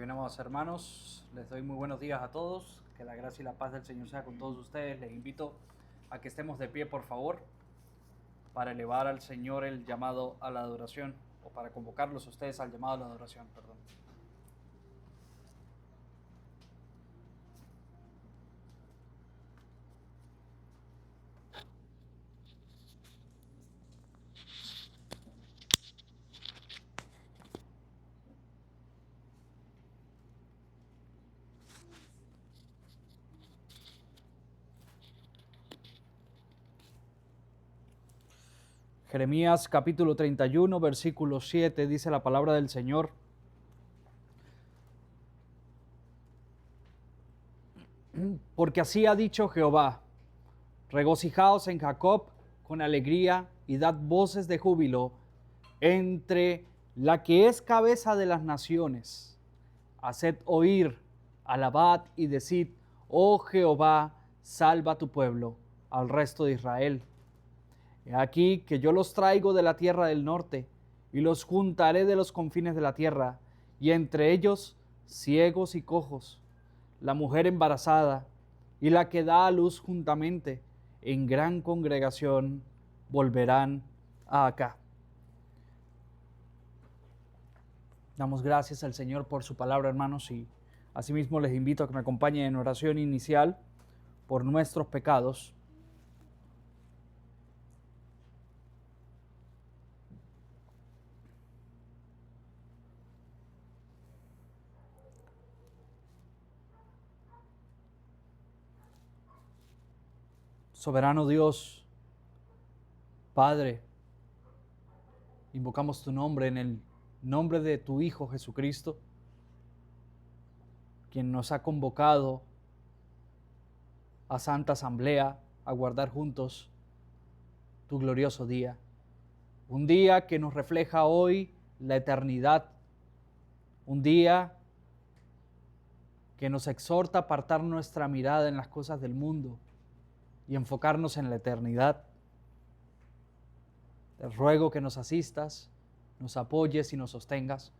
Bien, amados hermanos, les doy muy buenos días a todos. Que la gracia y la paz del Señor sea con todos ustedes. Les invito a que estemos de pie, por favor, para elevar al Señor el llamado a la adoración, o para convocarlos a ustedes al llamado a la adoración, perdón. Jeremías capítulo 31, versículo 7, dice la palabra del Señor: porque así ha dicho Jehová, regocijaos en Jacob con alegría y dad voces de júbilo entre la que es cabeza de las naciones. Haced oír, alabad y decid: oh Jehová, salva a tu pueblo, al resto de Israel. He aquí que yo los traigo de la tierra del norte, y los juntaré de los confines de la tierra, y entre ellos ciegos y cojos, la mujer embarazada, y la que da a luz juntamente, en gran congregación volverán a acá. Damos gracias al Señor por su palabra, hermanos, y asimismo les invito a que me acompañen en oración inicial por nuestros pecados. Soberano Dios, Padre, invocamos tu nombre en el nombre de tu Hijo Jesucristo, quien nos ha convocado a Santa Asamblea a guardar juntos tu glorioso día. Un día que nos refleja hoy la eternidad. Un día que nos exhorta a apartar nuestra mirada en las cosas del mundo y enfocarnos en la eternidad. Te ruego que nos asistas, nos apoyes y nos sostengas.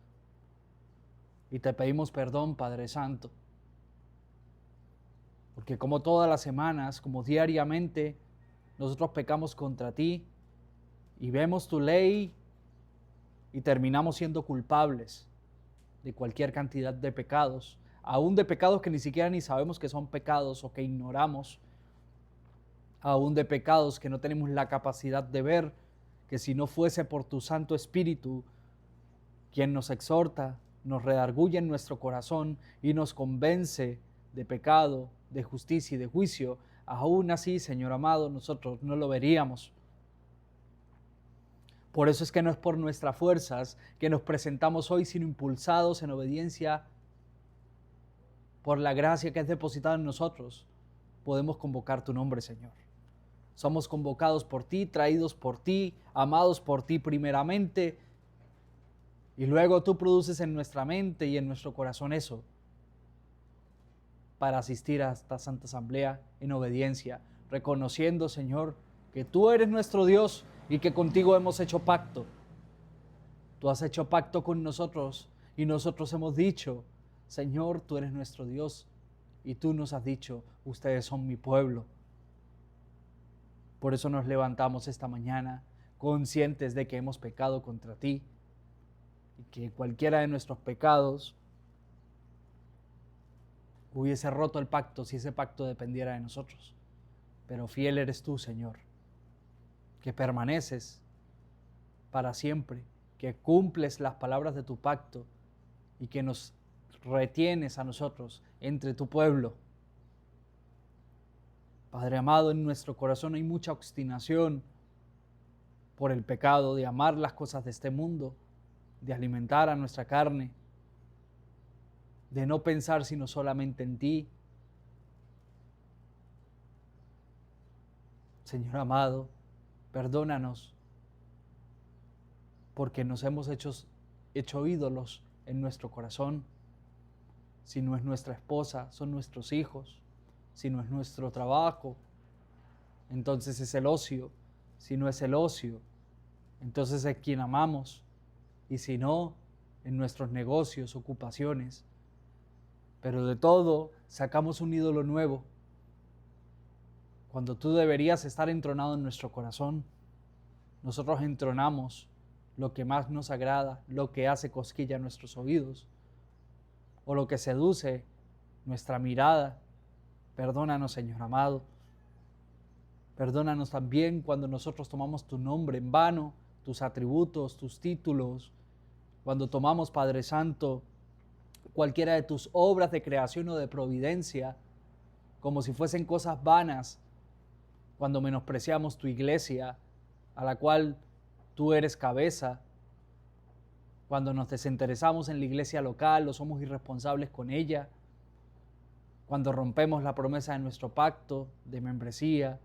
Y te pedimos perdón, Padre Santo, porque como todas las semanas, como diariamente, nosotros pecamos contra ti y vemos tu ley y terminamos siendo culpables de cualquier cantidad de pecados, aún de pecados que ni siquiera ni sabemos que son pecados o que ignoramos, aún de pecados que no tenemos la capacidad de ver, que si no fuese por tu Santo Espíritu, quien nos exhorta, nos redarguye en nuestro corazón y nos convence de pecado, de justicia y de juicio, aún así, Señor amado, nosotros no lo veríamos. Por eso es que no es por nuestras fuerzas que nos presentamos hoy, sino impulsados en obediencia por la gracia que es depositada en nosotros, podemos convocar tu nombre, Señor. Somos convocados por ti, traídos por ti, amados por ti primeramente, y luego tú produces en nuestra mente y en nuestro corazón eso, para asistir a esta Santa Asamblea en obediencia, reconociendo, Señor, que tú eres nuestro Dios y que contigo hemos hecho pacto. Tú has hecho pacto con nosotros y nosotros hemos dicho: Señor, tú eres nuestro Dios, y tú nos has dicho: ustedes son mi pueblo. Por eso nos levantamos esta mañana conscientes de que hemos pecado contra ti y que cualquiera de nuestros pecados hubiese roto el pacto si ese pacto dependiera de nosotros. Pero fiel eres tú, Señor, que permaneces para siempre, que cumples las palabras de tu pacto y que nos retienes a nosotros entre tu pueblo. Padre amado, en nuestro corazón hay mucha obstinación por el pecado de amar las cosas de este mundo, de alimentar a nuestra carne, de no pensar sino solamente en ti. Señor amado, perdónanos porque nos hemos hecho ídolos en nuestro corazón. Si no es nuestra esposa, son nuestros hijos. Si no es nuestro trabajo, entonces es el ocio. Si no es el ocio, entonces es quien amamos. Y si no, en nuestros negocios, ocupaciones, Pero de todo sacamos un ídolo nuevo, cuando tú deberías estar entronado en nuestro corazón. Nosotros entronamos lo que más nos agrada, lo que hace cosquilla a nuestros oídos, o lo que seduce nuestra mirada. Perdónanos, Señor amado. Perdónanos también cuando nosotros tomamos tu nombre en vano, tus atributos, tus títulos, cuando tomamos, Padre Santo, cualquiera de tus obras de creación o de providencia, como si fuesen cosas vanas, cuando menospreciamos tu iglesia, a la cual tú eres cabeza, cuando nos desinteresamos en la iglesia local o somos irresponsables con ella, cuando rompemos la promesa de nuestro pacto de membresía,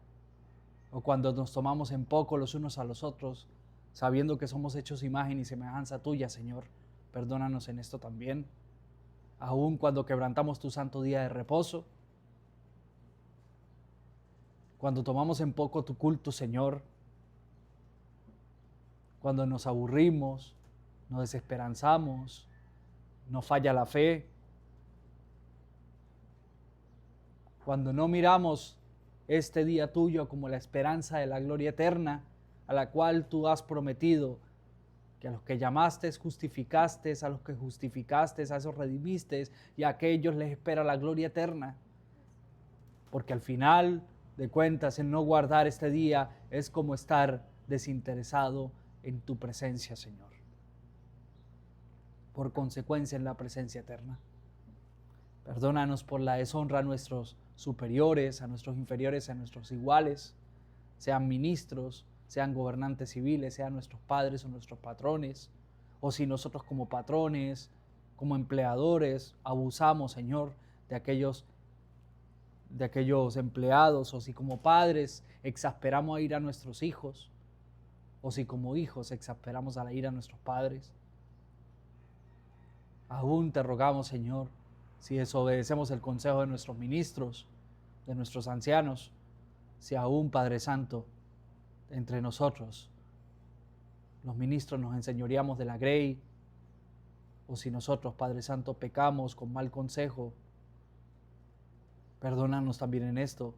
o cuando nos tomamos en poco los unos a los otros, sabiendo que somos hechos imagen y semejanza tuya, Señor. Perdónanos en esto también. Aun cuando quebrantamos tu santo día de reposo, cuando tomamos en poco tu culto, Señor, cuando nos aburrimos, nos desesperanzamos, nos falla la fe, cuando no miramos este día tuyo como la esperanza de la gloria eterna, a la cual tú has prometido que a los que llamaste justificaste, a los que justificaste, a esos redimiste, y a aquellos les espera la gloria eterna. Porque al final de cuentas, el no guardar este día es como estar desinteresado en tu presencia, Señor. Por consecuencia, en la presencia eterna. Perdónanos por la deshonra a nuestros superiores, a nuestros inferiores, a nuestros iguales, sean ministros, sean gobernantes civiles, sean nuestros padres o nuestros patrones, o si nosotros como patrones, como empleadores, abusamos, Señor, de aquellos empleados, o si como padres exasperamos a ir a nuestros hijos, o si como hijos exasperamos a la ira a nuestros padres. Aún te rogamos, Señor, si desobedecemos el consejo de nuestros ministros, de nuestros ancianos, si aún, Padre Santo, entre nosotros, los ministros, nos enseñoreamos de la grey, o si nosotros, Padre Santo, pecamos con mal consejo, perdónanos también en esto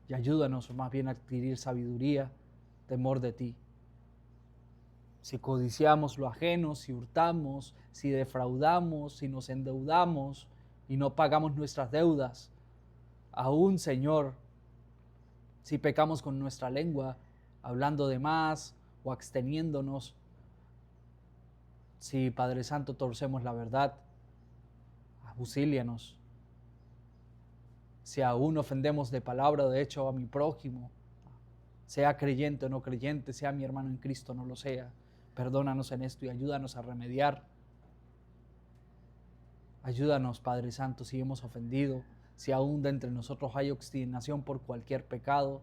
y ayúdanos más bien a adquirir sabiduría, temor de ti. Si codiciamos lo ajeno, si hurtamos, si defraudamos, si nos endeudamos y no pagamos nuestras deudas, aún, Señor, si pecamos con nuestra lengua, hablando de más o absteniéndonos, si, Padre Santo, torcemos la verdad, auxílianos. Si aún ofendemos de palabra o de hecho a mi prójimo, sea creyente o no creyente, sea mi hermano en Cristo, no lo sea, perdónanos en esto y ayúdanos a remediar. Ayúdanos, Padre Santo, si hemos ofendido, si aún de entre nosotros hay obstinación por cualquier pecado,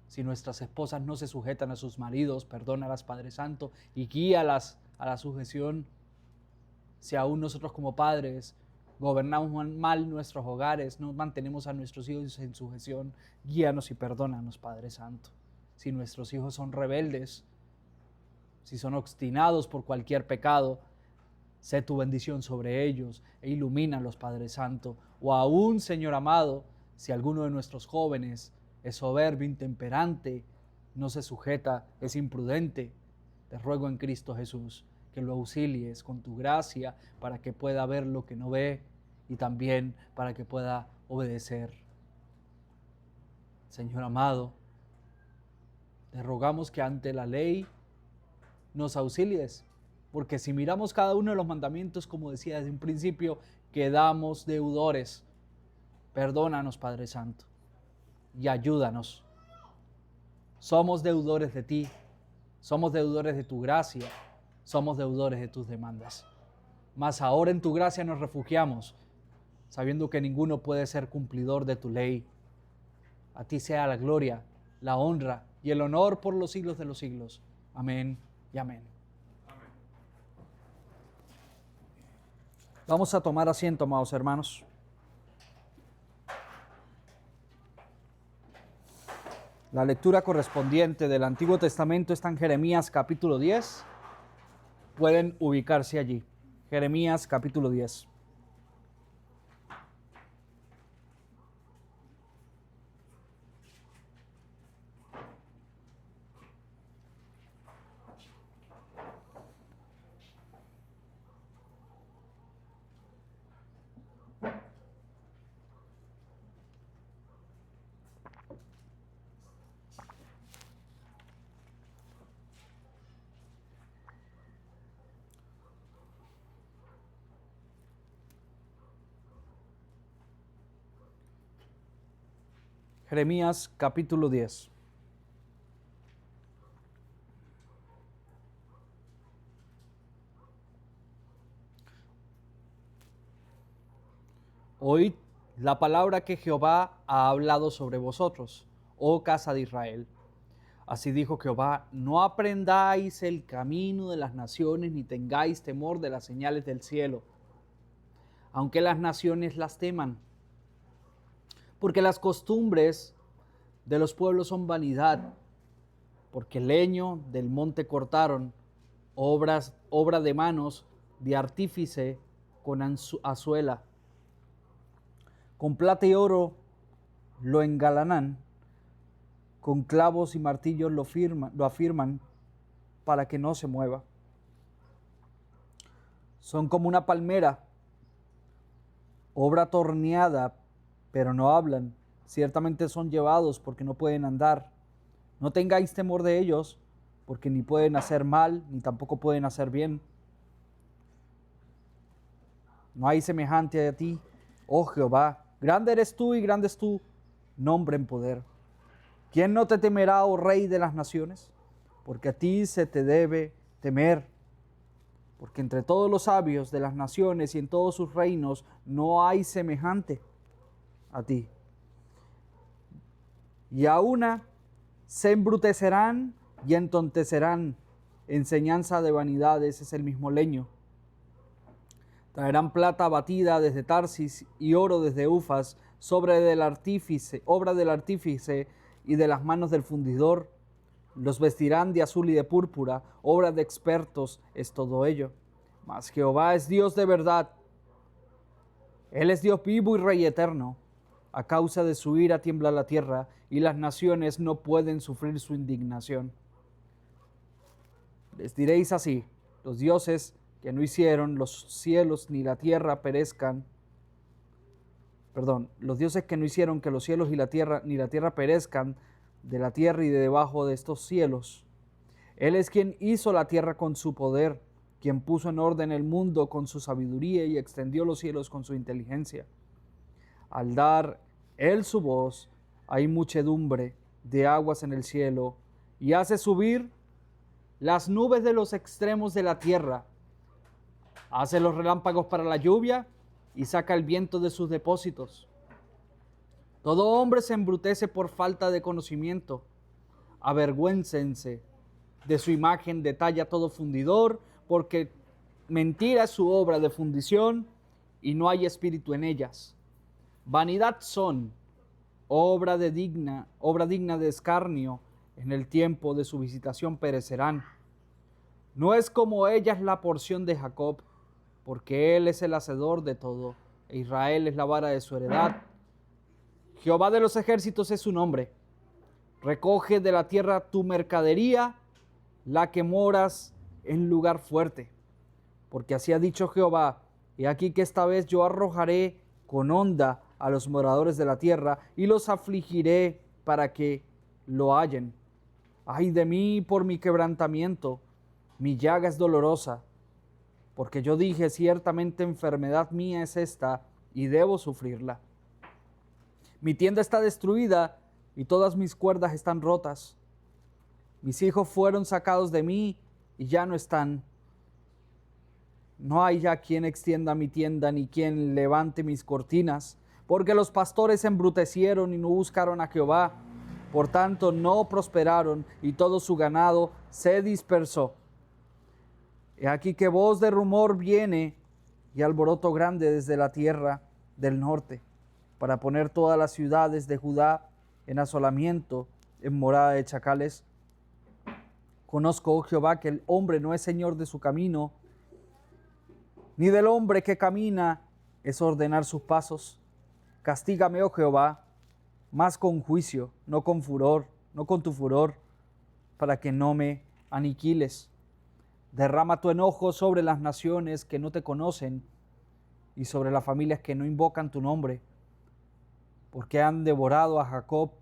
si nuestras esposas no se sujetan a sus maridos, perdónalas, Padre Santo, y guíalas a la sujeción. Si aún nosotros como padres gobernamos mal nuestros hogares, no mantenemos a nuestros hijos en sujeción, guíanos y perdónanos, Padre Santo. Si nuestros hijos son rebeldes, si son obstinados por cualquier pecado, sé tu bendición sobre ellos e ilumínalos, Padre Santo. O aún, Señor amado, si alguno de nuestros jóvenes es soberbio, intemperante, no se sujeta, es imprudente, te ruego en Cristo Jesús que lo auxilies con tu gracia para que pueda ver lo que no ve y también para que pueda obedecer. Señor amado, te rogamos que ante la ley nos auxilies, porque si miramos cada uno de los mandamientos, como decía desde un principio, quedamos deudores. Perdónanos, Padre Santo, y ayúdanos. Somos deudores de ti, somos deudores de tu gracia, somos deudores de tus demandas. Mas ahora en tu gracia nos refugiamos, sabiendo que ninguno puede ser cumplidor de tu ley. A ti sea la gloria, la honra y el honor por los siglos de los siglos. Amén y amén. Vamos a tomar asiento, amados hermanos. La lectura correspondiente del Antiguo Testamento está en Jeremías capítulo 10. Pueden ubicarse allí. Jeremías capítulo 10. Jeremías capítulo 10. Oíd la palabra que Jehová ha hablado sobre vosotros, oh casa de Israel. Así dijo Jehová: no aprendáis el camino de las naciones, ni tengáis temor de las señales del cielo, aunque las naciones las teman. Porque las costumbres de los pueblos son vanidad, porque leño del monte cortaron, obra de manos de artífice con azuela. Con plata y oro lo engalanan, con clavos y martillos lo afirman para que no se mueva. Son como una palmera, obra torneada, pero no hablan. Ciertamente son llevados porque no pueden andar. No tengáis temor de ellos, porque ni pueden hacer mal, ni tampoco pueden hacer bien. No hay semejante a ti, oh Jehová. Grande eres tú y grande es tu nombre en poder. ¿Quién no te temerá, oh Rey de las naciones? Porque a ti se te debe temer. Porque entre todos los sabios de las naciones y en todos sus reinos no hay semejante a ti. Y a una se embrutecerán y entontecerán. Enseñanza de vanidades es el mismo leño. Traerán plata batida desde Tarsis y oro desde Ufas, obra del artífice y de las manos del fundidor. Los vestirán de azul y de púrpura, obra de expertos es todo ello. Mas Jehová es Dios de verdad. Él es Dios vivo y Rey eterno. A causa de su ira tiembla la tierra, y las naciones no pueden sufrir su indignación. Les diréis así: los dioses que no hicieron los cielos ni la tierra perezcan. Los dioses que no hicieron que los cielos y la tierra ni la tierra perezcan de la tierra y de debajo de estos cielos. Él es quien hizo la tierra con su poder, quien puso en orden el mundo con su sabiduría y extendió los cielos con su inteligencia. Al dar él su voz, hay muchedumbre de aguas en el cielo, y hace subir las nubes de los extremos de la tierra. Hace los relámpagos para la lluvia y saca el viento de sus depósitos. Todo hombre se embrutece por falta de conocimiento. Avergüéncense de su imagen de talla todo fundidor, porque mentira es su obra de fundición y no hay espíritu en ellas. Vanidad son, obra digna de escarnio, en el tiempo de su visitación perecerán. No es como ellas la porción de Jacob, porque él es el hacedor de todo, e Israel es la vara de su heredad. Jehová de los ejércitos es su nombre. Recoge de la tierra tu mercadería, la que moras en lugar fuerte. Porque así ha dicho Jehová: he aquí que esta vez yo arrojaré con honda a los moradores de la tierra, y los afligiré para que lo hallen. Ay de mí por mi quebrantamiento, mi llaga es dolorosa. Porque yo dije: ciertamente enfermedad mía es esta, y debo sufrirla. Mi tienda está destruida, y todas mis cuerdas están rotas. Mis hijos fueron sacados de mí, y ya no están. No hay ya quien extienda mi tienda, ni quien levante mis cortinas, porque los pastores se embrutecieron y no buscaron a Jehová. Por tanto, no prosperaron, y todo su ganado se dispersó. He aquí que voz de rumor viene, y alboroto grande desde la tierra del norte, para poner todas las ciudades de Judá en asolamiento, en morada de chacales. Conozco, oh Jehová, que el hombre no es señor de su camino, ni del hombre que camina es ordenar sus pasos. Castígame, oh Jehová, más con juicio, no con furor, no con tu furor, para que no me aniquiles. Derrama tu enojo sobre las naciones que no te conocen y sobre las familias que no invocan tu nombre, porque han devorado a Jacob,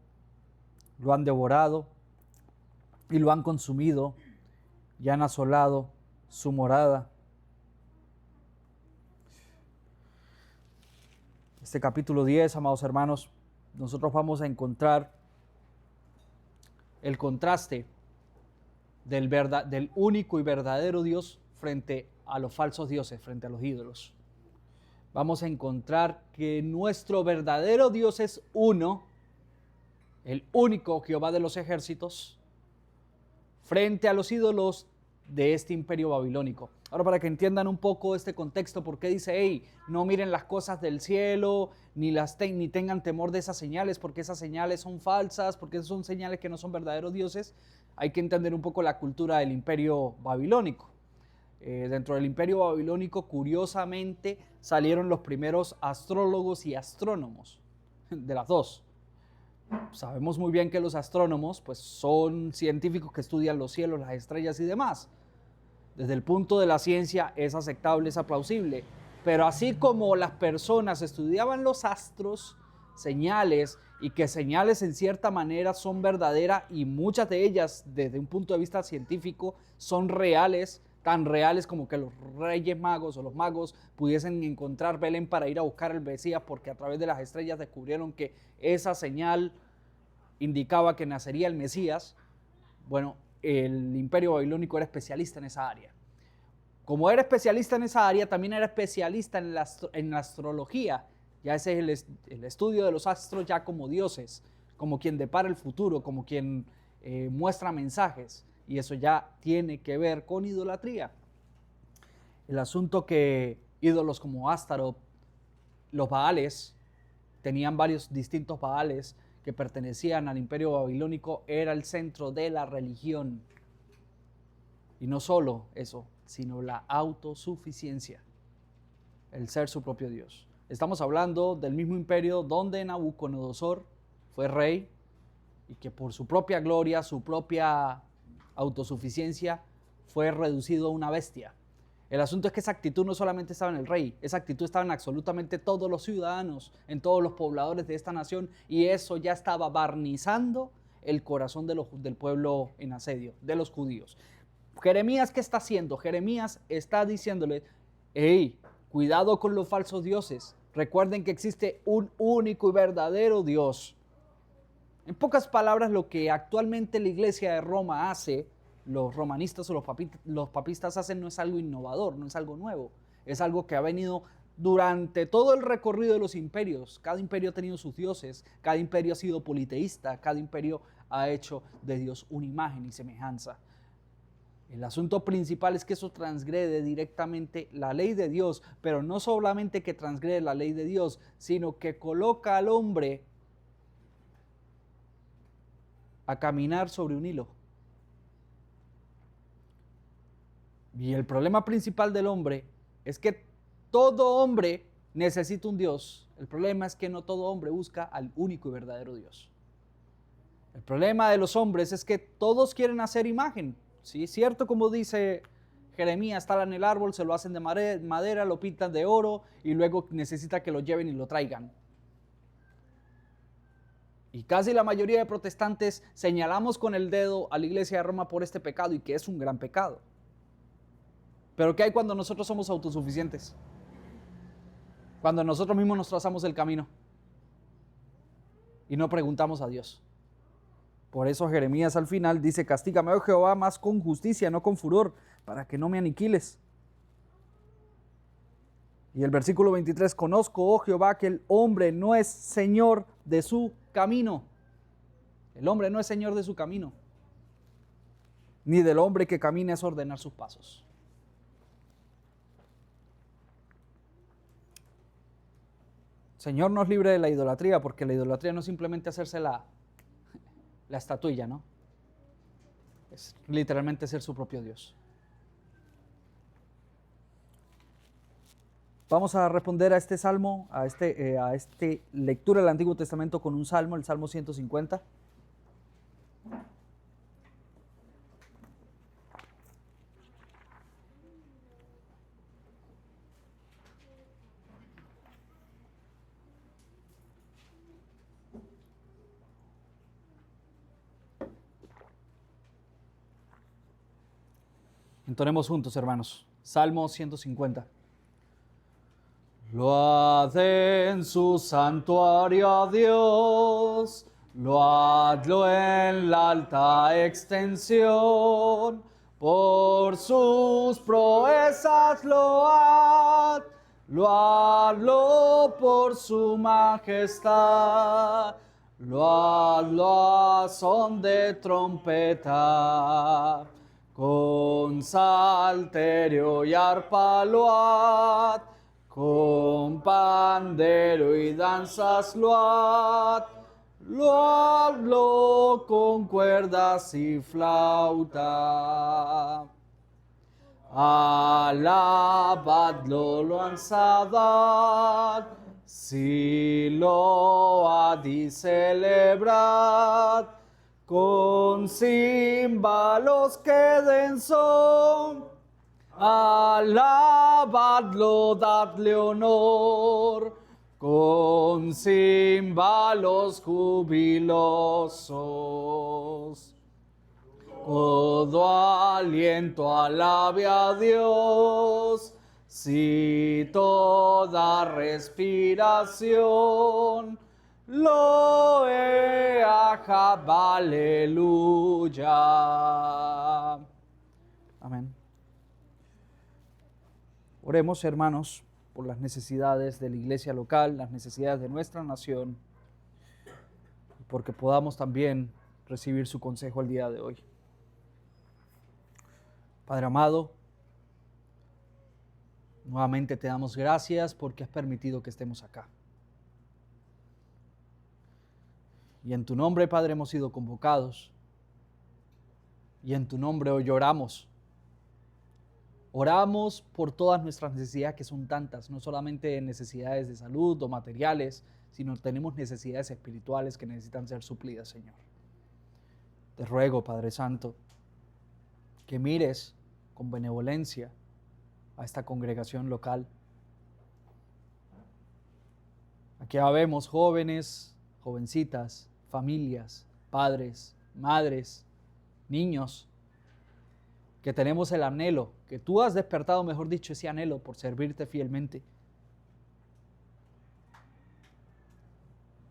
lo han devorado y lo han consumido y han asolado su morada. Este capítulo 10, amados hermanos, nosotros vamos a encontrar el contraste del único y verdadero Dios frente a los falsos dioses, frente a los ídolos. Vamos a encontrar que nuestro verdadero Dios es uno, el único Jehová de los ejércitos, frente a los ídolos de este imperio babilónico. Ahora, para que entiendan un poco este contexto, ¿por qué dice, hey, no miren las cosas del cielo, ni tengan temor de esas señales, porque esas señales son falsas, porque son señales que no son verdaderos dioses? Hay que entender un poco la cultura del imperio babilónico. Dentro del imperio babilónico, curiosamente, salieron los primeros astrólogos y astrónomos, de las dos. Sabemos muy bien que los astrónomos pues, son científicos que estudian los cielos, las estrellas y demás. Desde el punto de la ciencia es aceptable, es aplausible. Pero así como las personas estudiaban los astros, señales, y que señales en cierta manera son verdaderas y muchas de ellas desde un punto de vista científico son reales, tan reales como que los reyes magos o los magos pudiesen encontrar Belén para ir a buscar al Mesías porque a través de las estrellas descubrieron que esa señal indicaba que nacería el Mesías. Bueno, el imperio babilónico era especialista en esa área. Como era especialista en esa área, también era especialista en la astrología. Ya ese es el estudio de los astros ya como dioses, como quien depara el futuro, como quien muestra mensajes. Y eso ya tiene que ver con idolatría. El asunto que ídolos como Astaroth, los Baales, tenían varios distintos Baales que pertenecían al imperio babilónico, era el centro de la religión. Y no solo eso, sino la autosuficiencia, el ser su propio Dios. Estamos hablando del mismo imperio donde Nabucodonosor fue rey y que por su propia gloria, su propia autosuficiencia, fue reducido a una bestia. El asunto es que esa actitud no solamente estaba en el rey, esa actitud estaba en absolutamente todos los ciudadanos, en todos los pobladores de esta nación, y eso ya estaba barnizando el corazón del pueblo en asedio, de los judíos. Jeremías, ¿qué está haciendo? Jeremías está diciéndole, hey, cuidado con los falsos dioses. Recuerden que existe un único y verdadero Dios. En pocas palabras, lo que actualmente la iglesia de Roma hace, los romanistas o los papistas hacen, no es algo innovador, no es algo nuevo. Es algo que ha venido durante todo el recorrido de los imperios. Cada imperio ha tenido sus dioses, cada imperio ha sido politeísta, cada imperio ha hecho de Dios una imagen y semejanza. El asunto principal es que eso transgrede directamente la ley de Dios, pero no solamente que transgrede la ley de Dios, sino que coloca al hombre a caminar sobre un hilo. Y el problema principal del hombre es que todo hombre necesita un Dios. El problema es que no todo hombre busca al único y verdadero Dios. El problema de los hombres es que todos quieren hacer imagen. Sí, es cierto, como dice Jeremías, talan el árbol, se lo hacen de madera, lo pintan de oro y luego necesita que lo lleven y lo traigan. Y casi la mayoría de protestantes señalamos con el dedo a la iglesia de Roma por este pecado y que es un gran pecado. Pero ¿qué hay cuando nosotros somos autosuficientes? Cuando nosotros mismos nos trazamos el camino y no preguntamos a Dios. Por eso Jeremías al final dice, castígame, oh Jehová, más con justicia, no con furor, para que no me aniquiles. Y el versículo 23, conozco, oh Jehová, que el hombre no es señor de su camino. El hombre no es señor de su camino, ni del hombre que camina es ordenar sus pasos. Señor nos libre de la idolatría, porque la idolatría no es simplemente hacerse la estatuilla, ¿no? Es literalmente ser su propio Dios. Vamos a responder a este salmo, a este lectura del Antiguo Testamento con un salmo, el Salmo 150. Entonemos juntos, hermanos. Salmo 150. Load en su santuario a Dios, loadlo en la alta extensión, por sus proezas loadlo por su majestad, loadlo a son de trompeta, con salterio y arpa load, con pandero y danzas loadlo con cuerdas y flauta. Alabadlo, lanzad, si load y celebrad, con címbalos que den son. Alabadlo, dadle honor, con címbalos jubilosos. Todo aliento alabe a Dios, si toda respiración loe a Jehová, aleluya. Amén. Oremos, hermanos, por las necesidades de la iglesia local, las necesidades de nuestra nación, porque podamos también recibir su consejo el día de hoy. Padre amado, nuevamente te damos gracias porque has permitido que estemos acá. Y en tu nombre, Padre, hemos sido convocados. Y en tu nombre hoy oramos. Oramos por todas nuestras necesidades, que son tantas, no solamente necesidades de salud o materiales, sino tenemos necesidades espirituales que necesitan ser suplidas, Señor. Te ruego, Padre Santo, que mires con benevolencia a esta congregación local. Aquí habemos jóvenes, jovencitas, familias, padres, madres, niños, que tenemos el anhelo, que tú has despertado, mejor dicho, ese anhelo por servirte fielmente.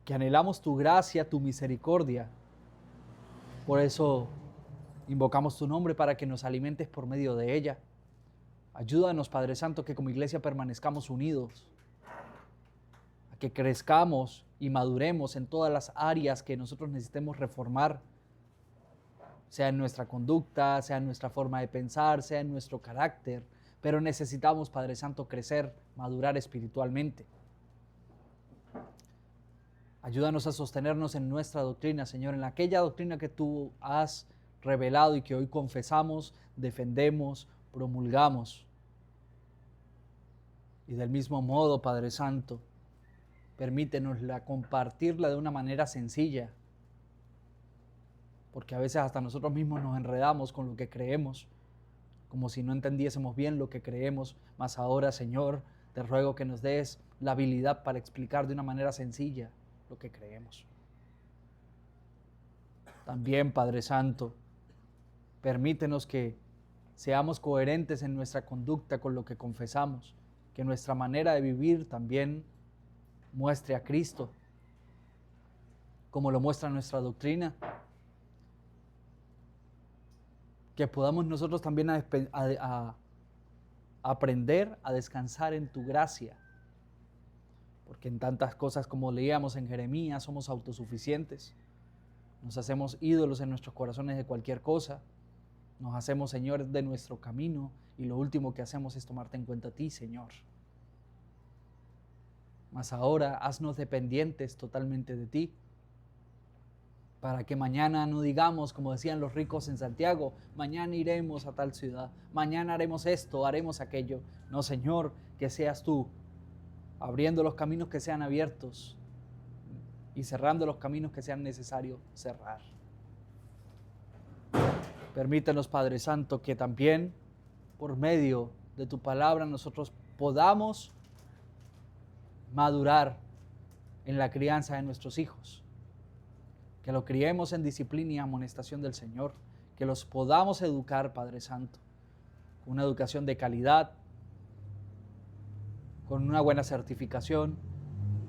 Que anhelamos tu gracia, tu misericordia. Por eso invocamos tu nombre para que nos alimentes por medio de ella. Ayúdanos, Padre Santo, que como iglesia permanezcamos unidos, a que crezcamos y maduremos en todas las áreas que nosotros necesitemos reformar, sea en nuestra conducta, sea en nuestra forma de pensar, sea en nuestro carácter, pero necesitamos, Padre Santo, crecer, madurar espiritualmente. Ayúdanos a sostenernos en nuestra doctrina, Señor, en aquella doctrina que tú has revelado y que hoy confesamos, defendemos, promulgamos. Y del mismo modo, Padre Santo, permítenosla compartirla de una manera sencilla, porque a veces hasta nosotros mismos nos enredamos con lo que creemos, como si no entendiésemos bien lo que creemos. Mas ahora, Señor, te ruego que nos des la habilidad para explicar de una manera sencilla lo que creemos. También, Padre Santo, permítenos que seamos coherentes en nuestra conducta con lo que confesamos, que nuestra manera de vivir también muestre a Cristo, como lo muestra nuestra doctrina. Que podamos nosotros también a aprender a descansar en tu gracia, porque en tantas cosas como leíamos en Jeremías somos autosuficientes, nos hacemos ídolos en nuestros corazones de cualquier cosa, nos hacemos señores de nuestro camino y lo último que hacemos es tomarte en cuenta a ti, Señor. Mas ahora haznos dependientes totalmente de ti, para que mañana no digamos, como decían los ricos en Santiago, mañana iremos a tal ciudad, mañana haremos esto, haremos aquello. No, Señor, que seas tú abriendo los caminos que sean abiertos y cerrando los caminos que sean necesarios cerrar. Permítenos, Padre Santo, que también por medio de tu palabra nosotros podamos madurar en la crianza de nuestros hijos. Que lo criemos en disciplina y amonestación del Señor, que los podamos educar, Padre Santo, una educación de calidad, con una buena certificación,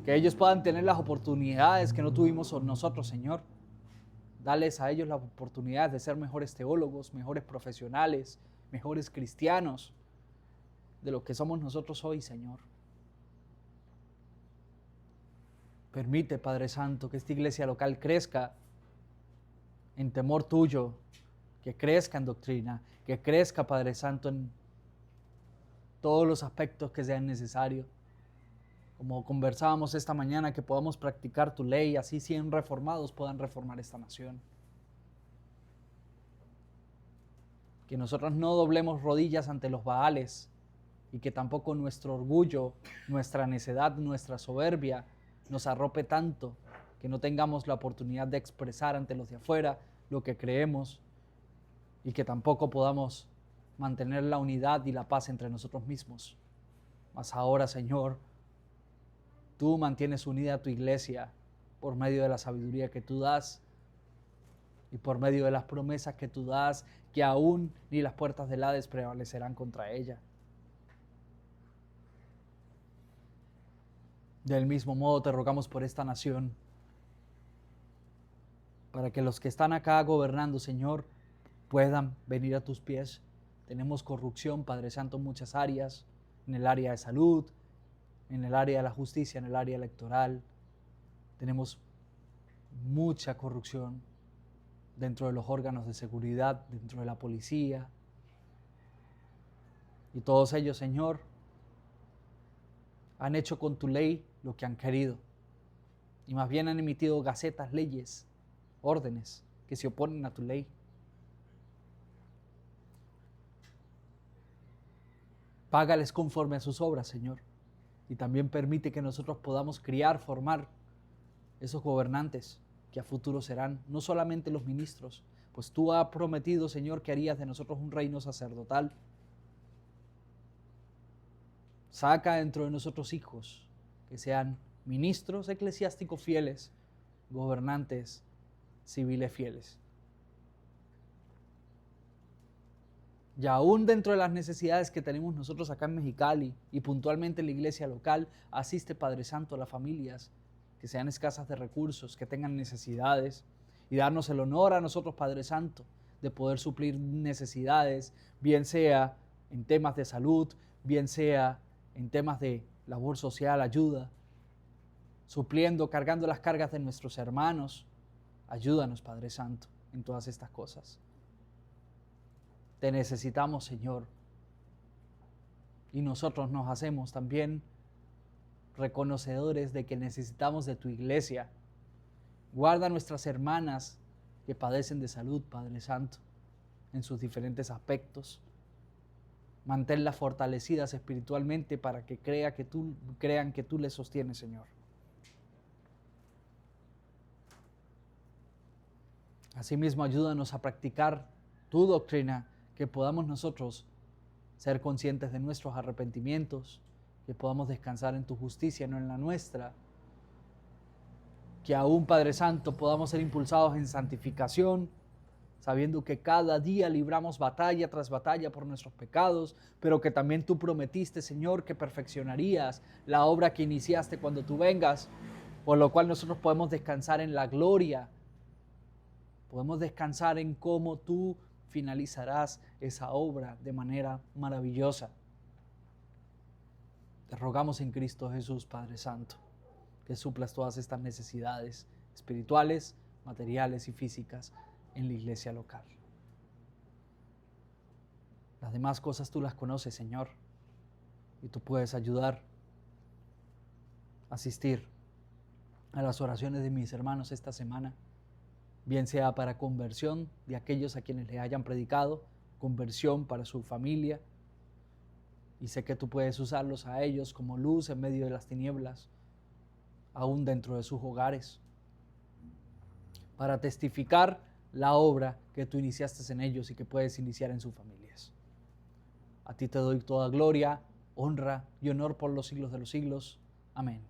que ellos puedan tener las oportunidades que no tuvimos nosotros, Señor. Dales a ellos la oportunidad de ser mejores teólogos, mejores profesionales, mejores cristianos de lo que somos nosotros hoy, Señor. Permite, Padre Santo, que esta iglesia local crezca en temor tuyo, que crezca en doctrina, que crezca, Padre Santo, en todos los aspectos que sean necesarios. Como conversábamos esta mañana, que podamos practicar tu ley, así 100 reformados puedan reformar esta nación. Que nosotros no doblemos rodillas ante los Baales y que tampoco nuestro orgullo, nuestra necedad, nuestra soberbia nos arrope tanto que no tengamos la oportunidad de expresar ante los de afuera lo que creemos y que tampoco podamos mantener la unidad y la paz entre nosotros mismos. Mas ahora, Señor, tú mantienes unida a tu iglesia por medio de la sabiduría que tú das y por medio de las promesas que tú das, que aún ni las puertas del Hades prevalecerán contra ella. Del mismo modo te rogamos por esta nación, para que los que están acá gobernando, Señor, puedan venir a tus pies. Tenemos corrupción, Padre Santo, en muchas áreas, en el área de salud, en el área de la justicia, en el área electoral. Tenemos mucha corrupción dentro de los órganos de seguridad, dentro de la policía. Y todos ellos, Señor, han hecho con tu ley lo que han querido. Y más bien han emitido gacetas, leyes, órdenes que se oponen a tu ley. Págales conforme a sus obras, Señor. Y también permite que nosotros podamos criar, formar esos gobernantes que a futuro serán, no solamente los ministros, pues tú has prometido, Señor, que harías de nosotros un reino sacerdotal. Saca dentro de nosotros hijos que sean ministros eclesiásticos fieles, gobernantes civiles fieles. Y aún dentro de las necesidades que tenemos nosotros acá en Mexicali y puntualmente en la iglesia local, asiste, Padre Santo, a las familias que sean escasas de recursos, que tengan necesidades, y darnos el honor a nosotros, Padre Santo, de poder suplir necesidades, bien sea en temas de salud, bien sea en temas de labor social, ayuda, supliendo, cargando las cargas de nuestros hermanos. Ayúdanos, Padre Santo, en todas estas cosas. Te necesitamos, Señor, y nosotros nos hacemos también reconocedores de que necesitamos de tu iglesia. Guarda a nuestras hermanas que padecen de salud, Padre Santo, en sus diferentes aspectos. Manténlas fortalecidas espiritualmente para que crean que tú les sostienes, Señor. Asimismo, ayúdanos a practicar tu doctrina, que podamos nosotros ser conscientes de nuestros arrepentimientos, que podamos descansar en tu justicia, no en la nuestra. Que aún, Padre Santo, podamos ser impulsados en santificación, sabiendo que cada día libramos batalla tras batalla por nuestros pecados, pero que también tú prometiste, Señor, que perfeccionarías la obra que iniciaste cuando tú vengas, por lo cual nosotros podemos descansar en la gloria, podemos descansar en cómo tú finalizarás esa obra de manera maravillosa. Te rogamos en Cristo Jesús, Padre Santo, que suplas todas estas necesidades espirituales, materiales y físicas en la iglesia local. Las demás cosas tú las conoces, Señor, y tú puedes ayudar, asistir a las oraciones de mis hermanos esta semana, bien sea para conversión de aquellos a quienes le hayan predicado, conversión para su familia, y sé que tú puedes usarlos a ellos como luz en medio de las tinieblas, aún dentro de sus hogares, para testificar la obra que tú iniciaste en ellos y que puedes iniciar en sus familias. A ti te doy toda gloria, honra y honor por los siglos de los siglos. Amén.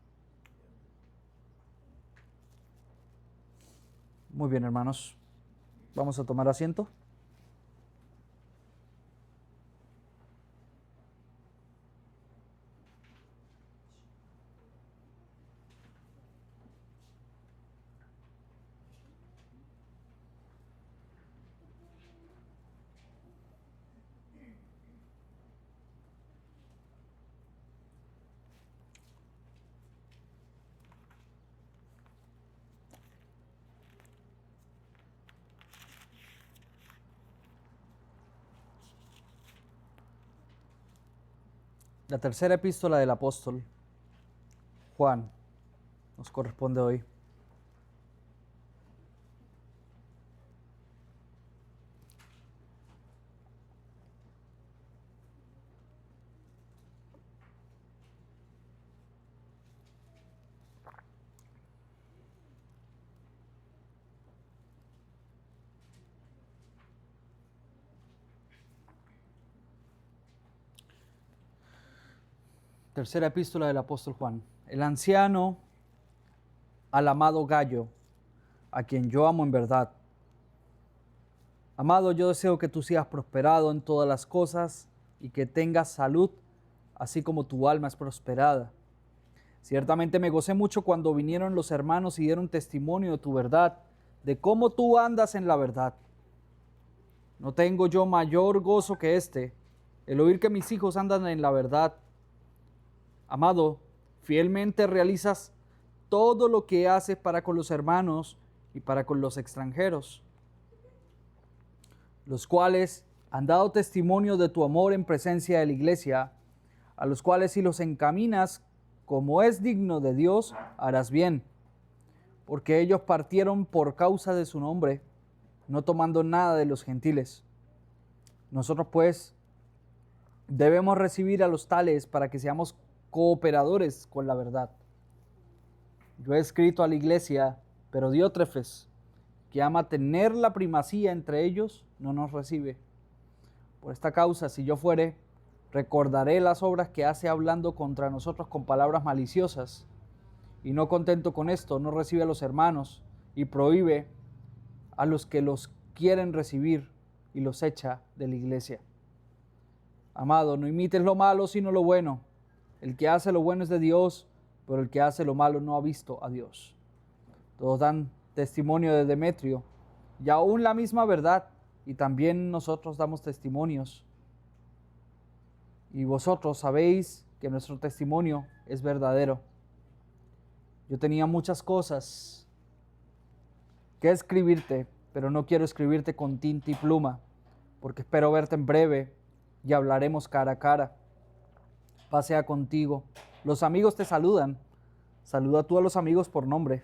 Muy bien, hermanos. Vamos a tomar asiento. La tercera epístola del apóstol Juan nos corresponde hoy. Tercera epístola del apóstol Juan. El anciano al amado Gallo, a quien yo amo en verdad. Amado, yo deseo que tú seas prosperado en todas las cosas y que tengas salud, así como tu alma es prosperada. Ciertamente me gocé mucho cuando vinieron los hermanos y dieron testimonio de tu verdad, de cómo tú andas en la verdad. No tengo yo mayor gozo que este, el oír que mis hijos andan en la verdad. Amado, fielmente realizas todo lo que haces para con los hermanos y para con los extranjeros, los cuales han dado testimonio de tu amor en presencia de la iglesia, a los cuales si los encaminas como es digno de Dios, harás bien, porque ellos partieron por causa de su nombre, no tomando nada de los gentiles. Nosotros pues debemos recibir a los tales para que seamos cooperadores con la verdad. Yo he escrito a la iglesia, pero Diótrefes, que ama tener la primacía entre ellos, no nos recibe. Por esta causa, si yo fuere, recordaré las obras que hace hablando contra nosotros con palabras maliciosas. Y no contento con esto, no recibe a los hermanos y prohíbe a los que los quieren recibir y los echa de la iglesia. Amado, no imites lo malo, sino lo bueno. El que hace lo bueno es de Dios, pero el que hace lo malo no ha visto a Dios. Todos dan testimonio de Demetrio, y aún la misma verdad, y también nosotros damos testimonios. Y vosotros sabéis que nuestro testimonio es verdadero. Yo tenía muchas cosas que escribirte, pero no quiero escribirte con tinta y pluma, porque espero verte en breve y hablaremos cara a cara. Paz sea contigo. Los amigos te saludan. Saluda tú a los amigos por nombre.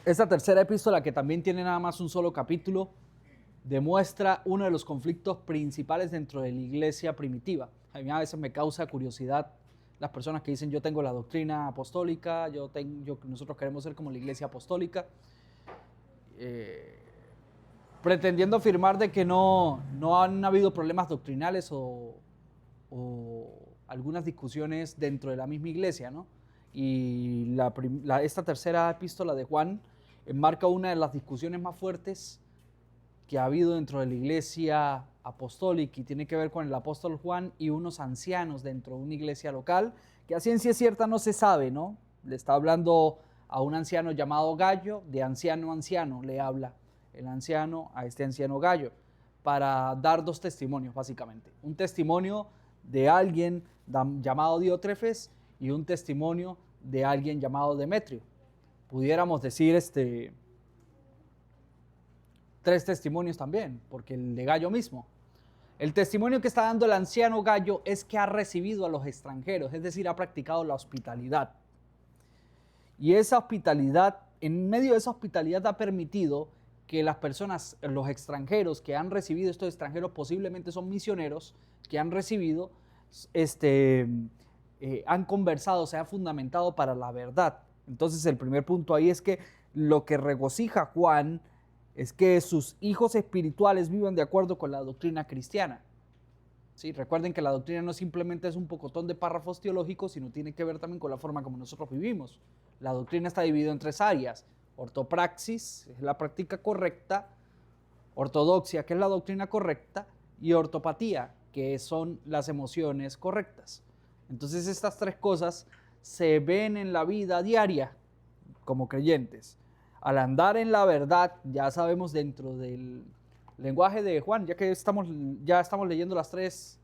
Esta tercera epístola, que también tiene nada más un solo capítulo, demuestra uno de los conflictos principales dentro de la iglesia primitiva. A mí a veces me causa curiosidad las personas que dicen yo tengo la doctrina apostólica, nosotros queremos ser como la iglesia apostólica, pretendiendo afirmar de que no han habido problemas doctrinales o algunas discusiones dentro de la misma iglesia, ¿no? Y esta tercera epístola de Juan enmarca una de las discusiones más fuertes que ha habido dentro de la iglesia apostólica, y tiene que ver con el apóstol Juan y unos ancianos dentro de una iglesia local, que a ciencia cierta no se sabe, ¿no? Le está hablando a un anciano llamado Gallo, de anciano a anciano le habla el anciano a este anciano Gallo, para dar dos testimonios básicamente. Un testimonio de alguien llamado Diótrefes y un testimonio de alguien llamado Demetrio. Pudiéramos decir tres testimonios también, porque el de Gallo mismo. El testimonio que está dando el anciano Gallo es que ha recibido a los extranjeros, es decir, ha practicado la hospitalidad. Y esa hospitalidad, en medio de esa hospitalidad ha permitido que las personas, los extranjeros que han recibido, estos extranjeros posiblemente son misioneros, que han recibido, han conversado, se ha fundamentado para la verdad. Entonces el primer punto ahí es que lo que regocija a Juan es que sus hijos espirituales vivan de acuerdo con la doctrina cristiana. ¿Sí? Recuerden que la doctrina no simplemente es un pocotón de párrafos teológicos, sino tiene que ver también con la forma como nosotros vivimos. La doctrina está dividida en tres áreas: ortopraxis, es la práctica correcta; ortodoxia, que es la doctrina correcta; y ortopatía, que son las emociones correctas. Entonces estas tres cosas se ven en la vida diaria como creyentes. Al andar en la verdad, ya sabemos dentro del lenguaje de Juan, ya estamos leyendo las tres,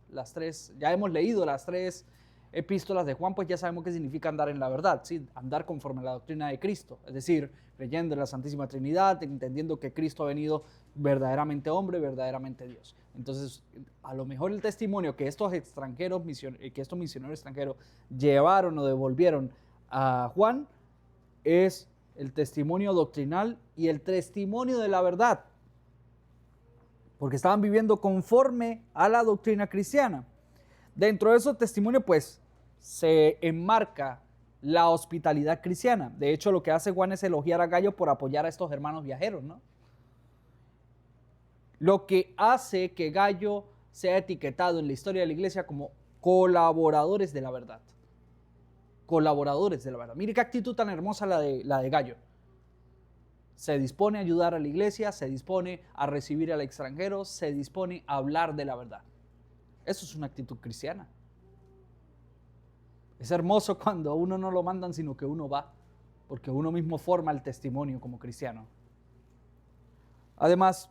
ya hemos leído las tres epístolas de Juan, pues ya sabemos qué significa andar en la verdad, ¿sí? Andar conforme a la doctrina de Cristo, es decir, creyendo en la Santísima Trinidad, entendiendo que Cristo ha venido verdaderamente hombre, verdaderamente Dios. Entonces, a lo mejor el testimonio que estos misioneros extranjeros llevaron o devolvieron a Juan es el testimonio doctrinal y el testimonio de la verdad, porque estaban viviendo conforme a la doctrina cristiana. Dentro de esos testimonios, pues, se enmarca la hospitalidad cristiana. De hecho, lo que hace Juan es elogiar a Gallo por apoyar a estos hermanos viajeros, ¿no? Lo que hace que Gallo sea etiquetado en la historia de la iglesia como colaboradores de la verdad. Colaboradores de la verdad. Mire qué actitud tan hermosa la de Gallo. Se dispone a ayudar a la iglesia, se dispone a recibir al extranjero, se dispone a hablar de la verdad. Eso es una actitud cristiana. Es hermoso cuando a uno no lo mandan, sino que uno va, porque uno mismo forma el testimonio como cristiano. Además,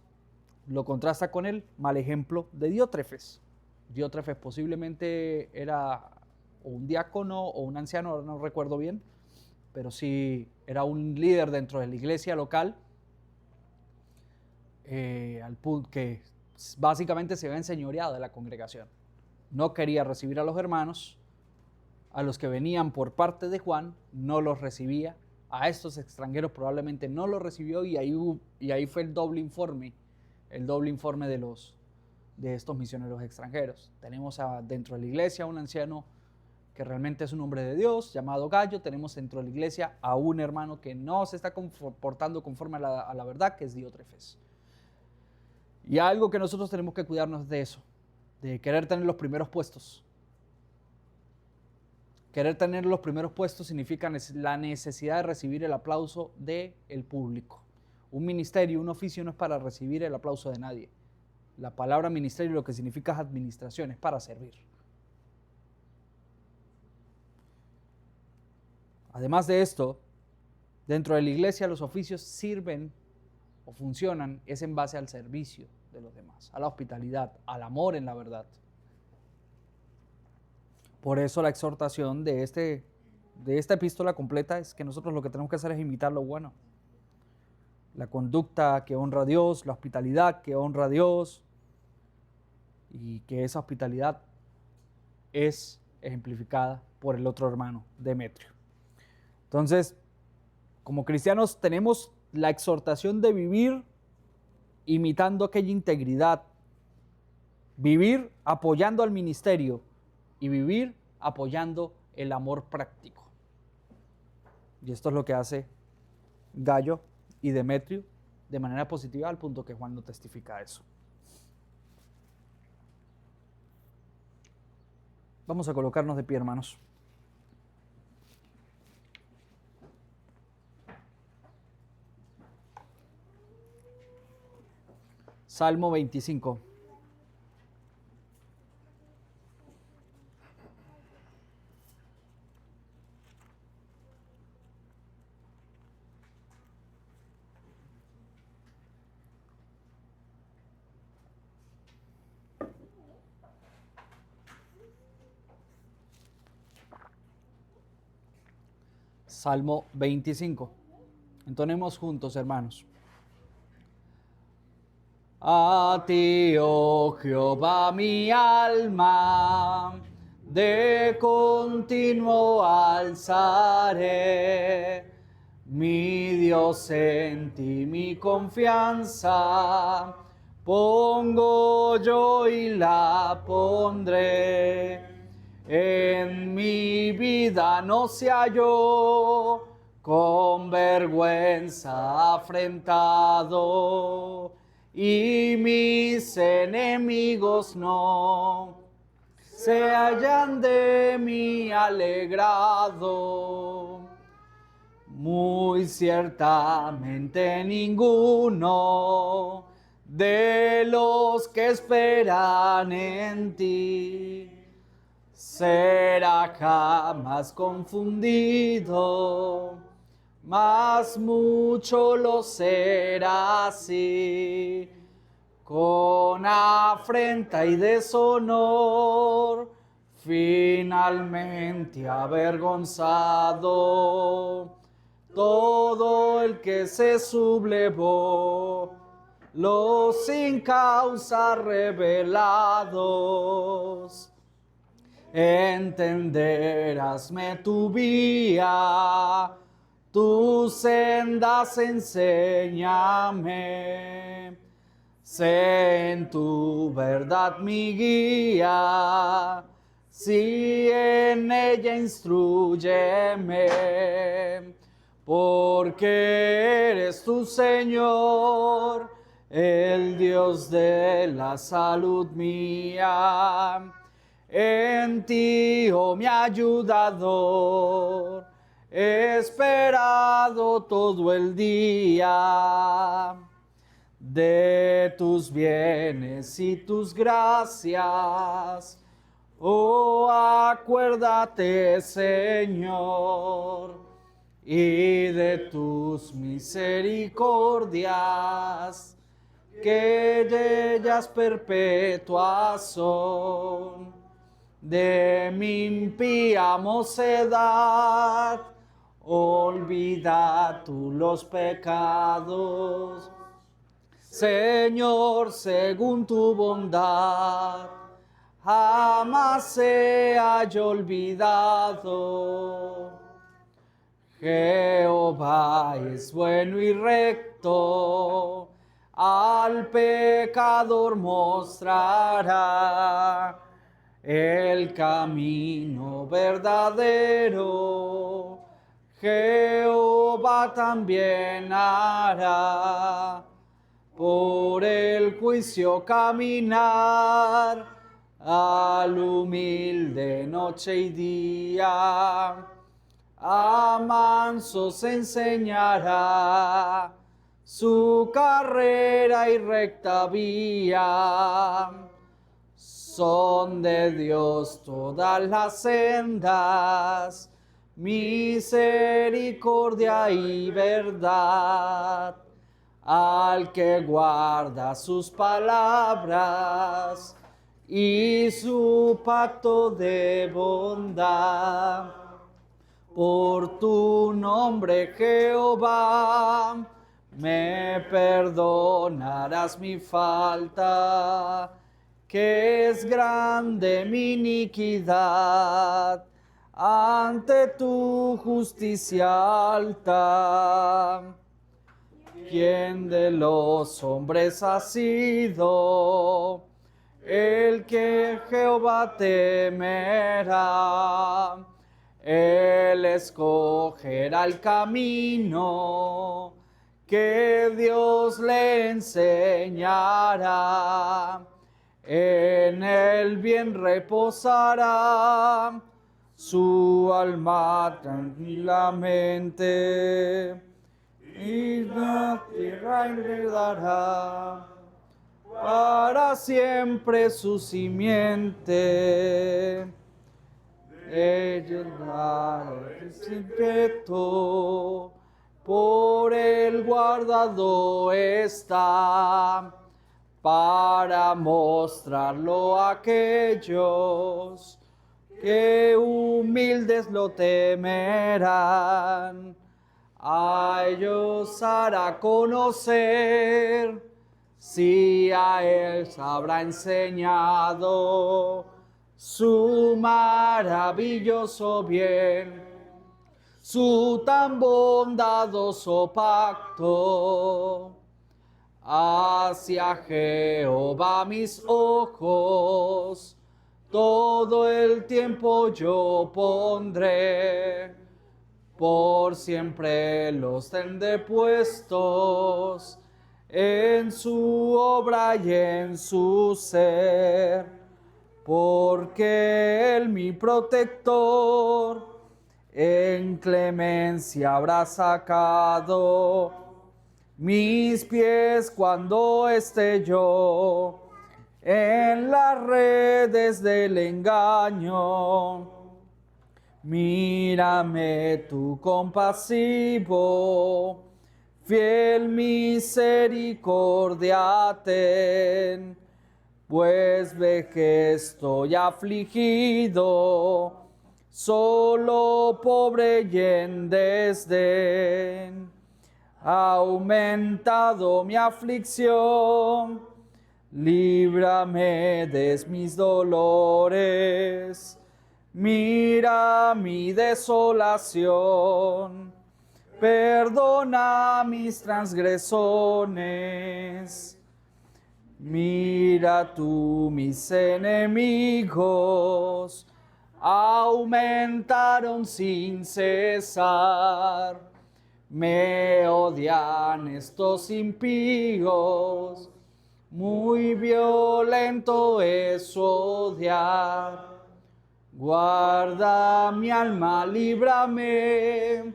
lo contrasta con el mal ejemplo de Diótrefes. Diótrefes posiblemente era un diácono o un anciano, no recuerdo bien, pero sí era un líder dentro de la iglesia local, al punto que básicamente se había enseñoreado de la congregación. No quería recibir a los hermanos, a los que venían por parte de Juan, no los recibía, a estos extranjeros probablemente no los recibió, y ahí fue el doble informe de estos misioneros extranjeros. Tenemos dentro de la iglesia un anciano que realmente es un hombre de Dios, llamado Gallo. Tenemos dentro de la iglesia a un hermano que no se está comportando conforme a la verdad, que es Diótrefes. Y algo que nosotros tenemos que cuidarnos de eso, de querer tener los primeros puestos. Querer tener los primeros puestos significa la necesidad de recibir el aplauso del público. Un ministerio, un oficio no es para recibir el aplauso de nadie. La palabra ministerio lo que significa es administración, es para servir. Además de esto, dentro de la iglesia los oficios sirven o funcionan es en base al servicio de los demás, a la hospitalidad, al amor en la verdad. Por eso la exhortación de esta epístola completa es que nosotros lo que tenemos que hacer es imitar lo bueno. La conducta que honra a Dios, la hospitalidad que honra a Dios, y que esa hospitalidad es ejemplificada por el otro hermano, Demetrio. Entonces, como cristianos tenemos la exhortación de vivir imitando aquella integridad, vivir apoyando al ministerio y vivir apoyando el amor práctico. Y esto es lo que hace Gallo y Demetrio de manera positiva, al punto que Juan no testifica eso. Vamos a colocarnos de pie, hermanos. Salmo 25. Salmo 25. Entonemos juntos, hermanos. A ti, oh Jehová, mi alma, de continuo alzaré. Mi Dios, en ti mi confianza, pongo yo y la pondré. En mi vida no se halló, con vergüenza afrentado, y mis enemigos no se hallan de mí alegrado. Muy ciertamente ninguno de los que esperan en ti será jamás confundido, mas mucho lo será así. Con afrenta y deshonor finalmente avergonzado, todo el que se sublevó, los sin causa revelados. Entenderásme tu vía, tus sendas enséñame. Sé en tu verdad mi guía, si en ella instrúyeme, porque eres tu Señor, el Dios de la salud mía. En ti, oh mi ayudador, he esperado todo el día. De tus bienes y tus gracias, oh acuérdate, Señor, y de tus misericordias, que de ellas perpetuas son. De mi impía mocedad, olvida tú los pecados. Señor, según tu bondad, jamás se haya olvidado. Jehová es bueno y recto, al pecador mostrará el camino verdadero. Jehová también hará por el juicio caminar, al humilde noche y día. A mansos enseñará su carrera y recta vía. Son de Dios todas las sendas, misericordia y verdad. Al que guarda sus palabras y su pacto de bondad. Por tu nombre, Jehová, me perdonarás mi falta, que es grande mi iniquidad ante tu justicia alta. ¿Quién de los hombres ha sido el que Jehová temerá? Él escogerá el camino que Dios le enseñará. En el bien reposará su alma tranquilamente, y la tierra heredará para siempre su simiente. Ella el secreto, por el guardado está, para mostrarlo a aquellos que humildes lo temerán. A ellos hará conocer, si a él habrá enseñado su maravilloso bien, su tan bondadoso pacto. Hacia Jehová mis ojos, todo el tiempo yo pondré. Por siempre los tendré puestos en su obra y en su ser, porque Él mi protector en clemencia habrá sacado mis pies cuando esté yo en las redes del engaño. Mírame tú compasivo, fiel misericordia ten, pues ve que estoy afligido, solo pobre y en desdén. Ha aumentado mi aflicción, líbrame de mis dolores. Mira mi desolación, perdona mis transgresiones. Mira tú mis enemigos, aumentaron sin cesar. Me odian estos impíos, muy violento es su odiar. Guarda mi alma, líbrame,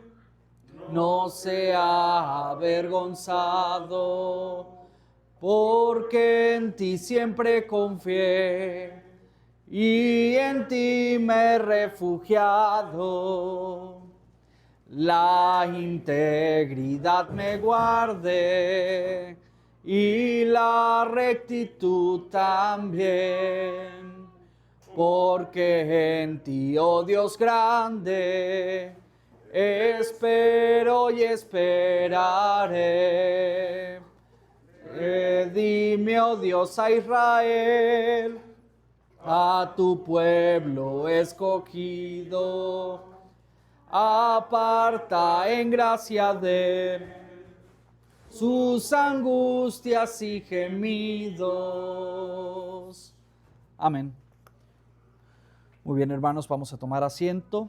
no sea avergonzado, porque en ti siempre confié y en ti me he refugiado. La integridad me guarde y la rectitud también, porque en ti, oh Dios grande, espero y esperaré. Dime, oh Dios, a Israel, a tu pueblo escogido, aparta en gracia de él sus angustias y gemidos. Amén. Muy bien, hermanos, vamos a tomar asiento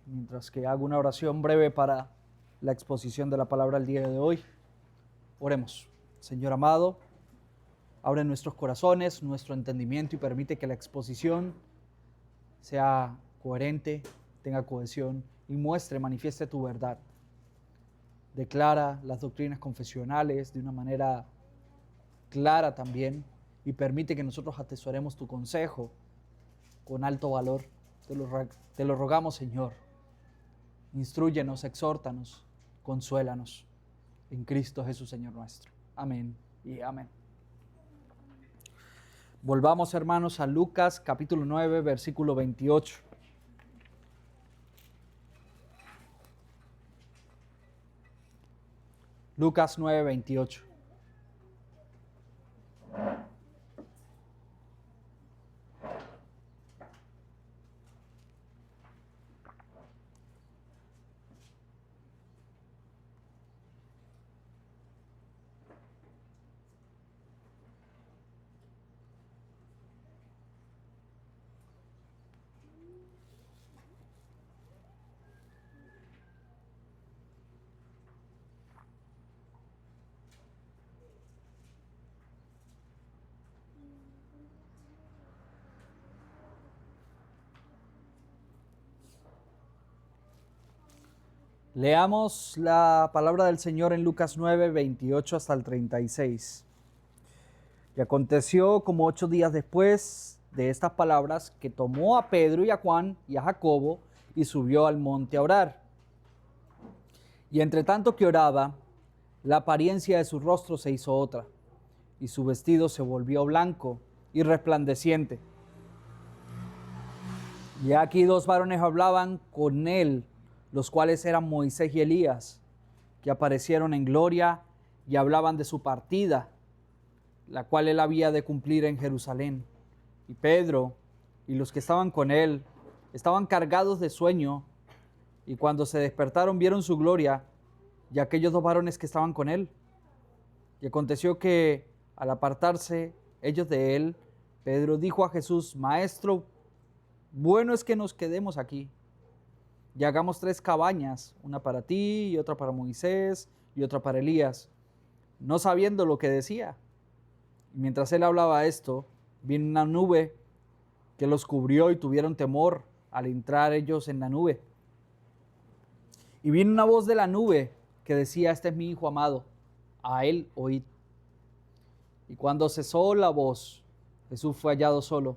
mientras que hago una oración breve para la exposición de la palabra el día de hoy. Oremos. Señor amado, abre nuestros corazones, nuestro entendimiento y permite que la exposición sea coherente, tenga cohesión y manifieste tu verdad. Declara las doctrinas confesionales de una manera clara también y permite que nosotros atesoremos tu consejo con alto valor. Te lo rogamos, Señor. Instrúyenos, exhórtanos, consuélanos. En Cristo Jesús, Señor nuestro. Amén y amén. Volvamos, hermanos, a Lucas capítulo 9, versículo 28. Lucas 9, 28. Leamos la palabra del Señor en Lucas 9, 28 hasta el 36. Y aconteció como 8 días después de estas palabras que tomó a Pedro y a Juan y a Jacobo y subió al monte a orar. Y entre tanto que oraba, la apariencia de su rostro se hizo otra, y su vestido se volvió blanco y resplandeciente. Y aquí 2 varones hablaban con él, los cuales eran Moisés y Elías, que aparecieron en gloria y hablaban de su partida, la cual él había de cumplir en Jerusalén. Y Pedro y los que estaban con él estaban cargados de sueño, y cuando se despertaron vieron su gloria y aquellos 2 varones que estaban con él. Y aconteció que al apartarse ellos de él, Pedro dijo a Jesús: Maestro, bueno es que nos quedemos aquí y hagamos 3 cabañas, una para ti y otra para Moisés y otra para Elías, no sabiendo lo que decía. Y mientras él hablaba esto, vino una nube que los cubrió y tuvieron temor al entrar ellos en la nube. Y vino una voz de la nube que decía: Este es mi Hijo amado, a él oíd. Y cuando cesó la voz, Jesús fue hallado solo,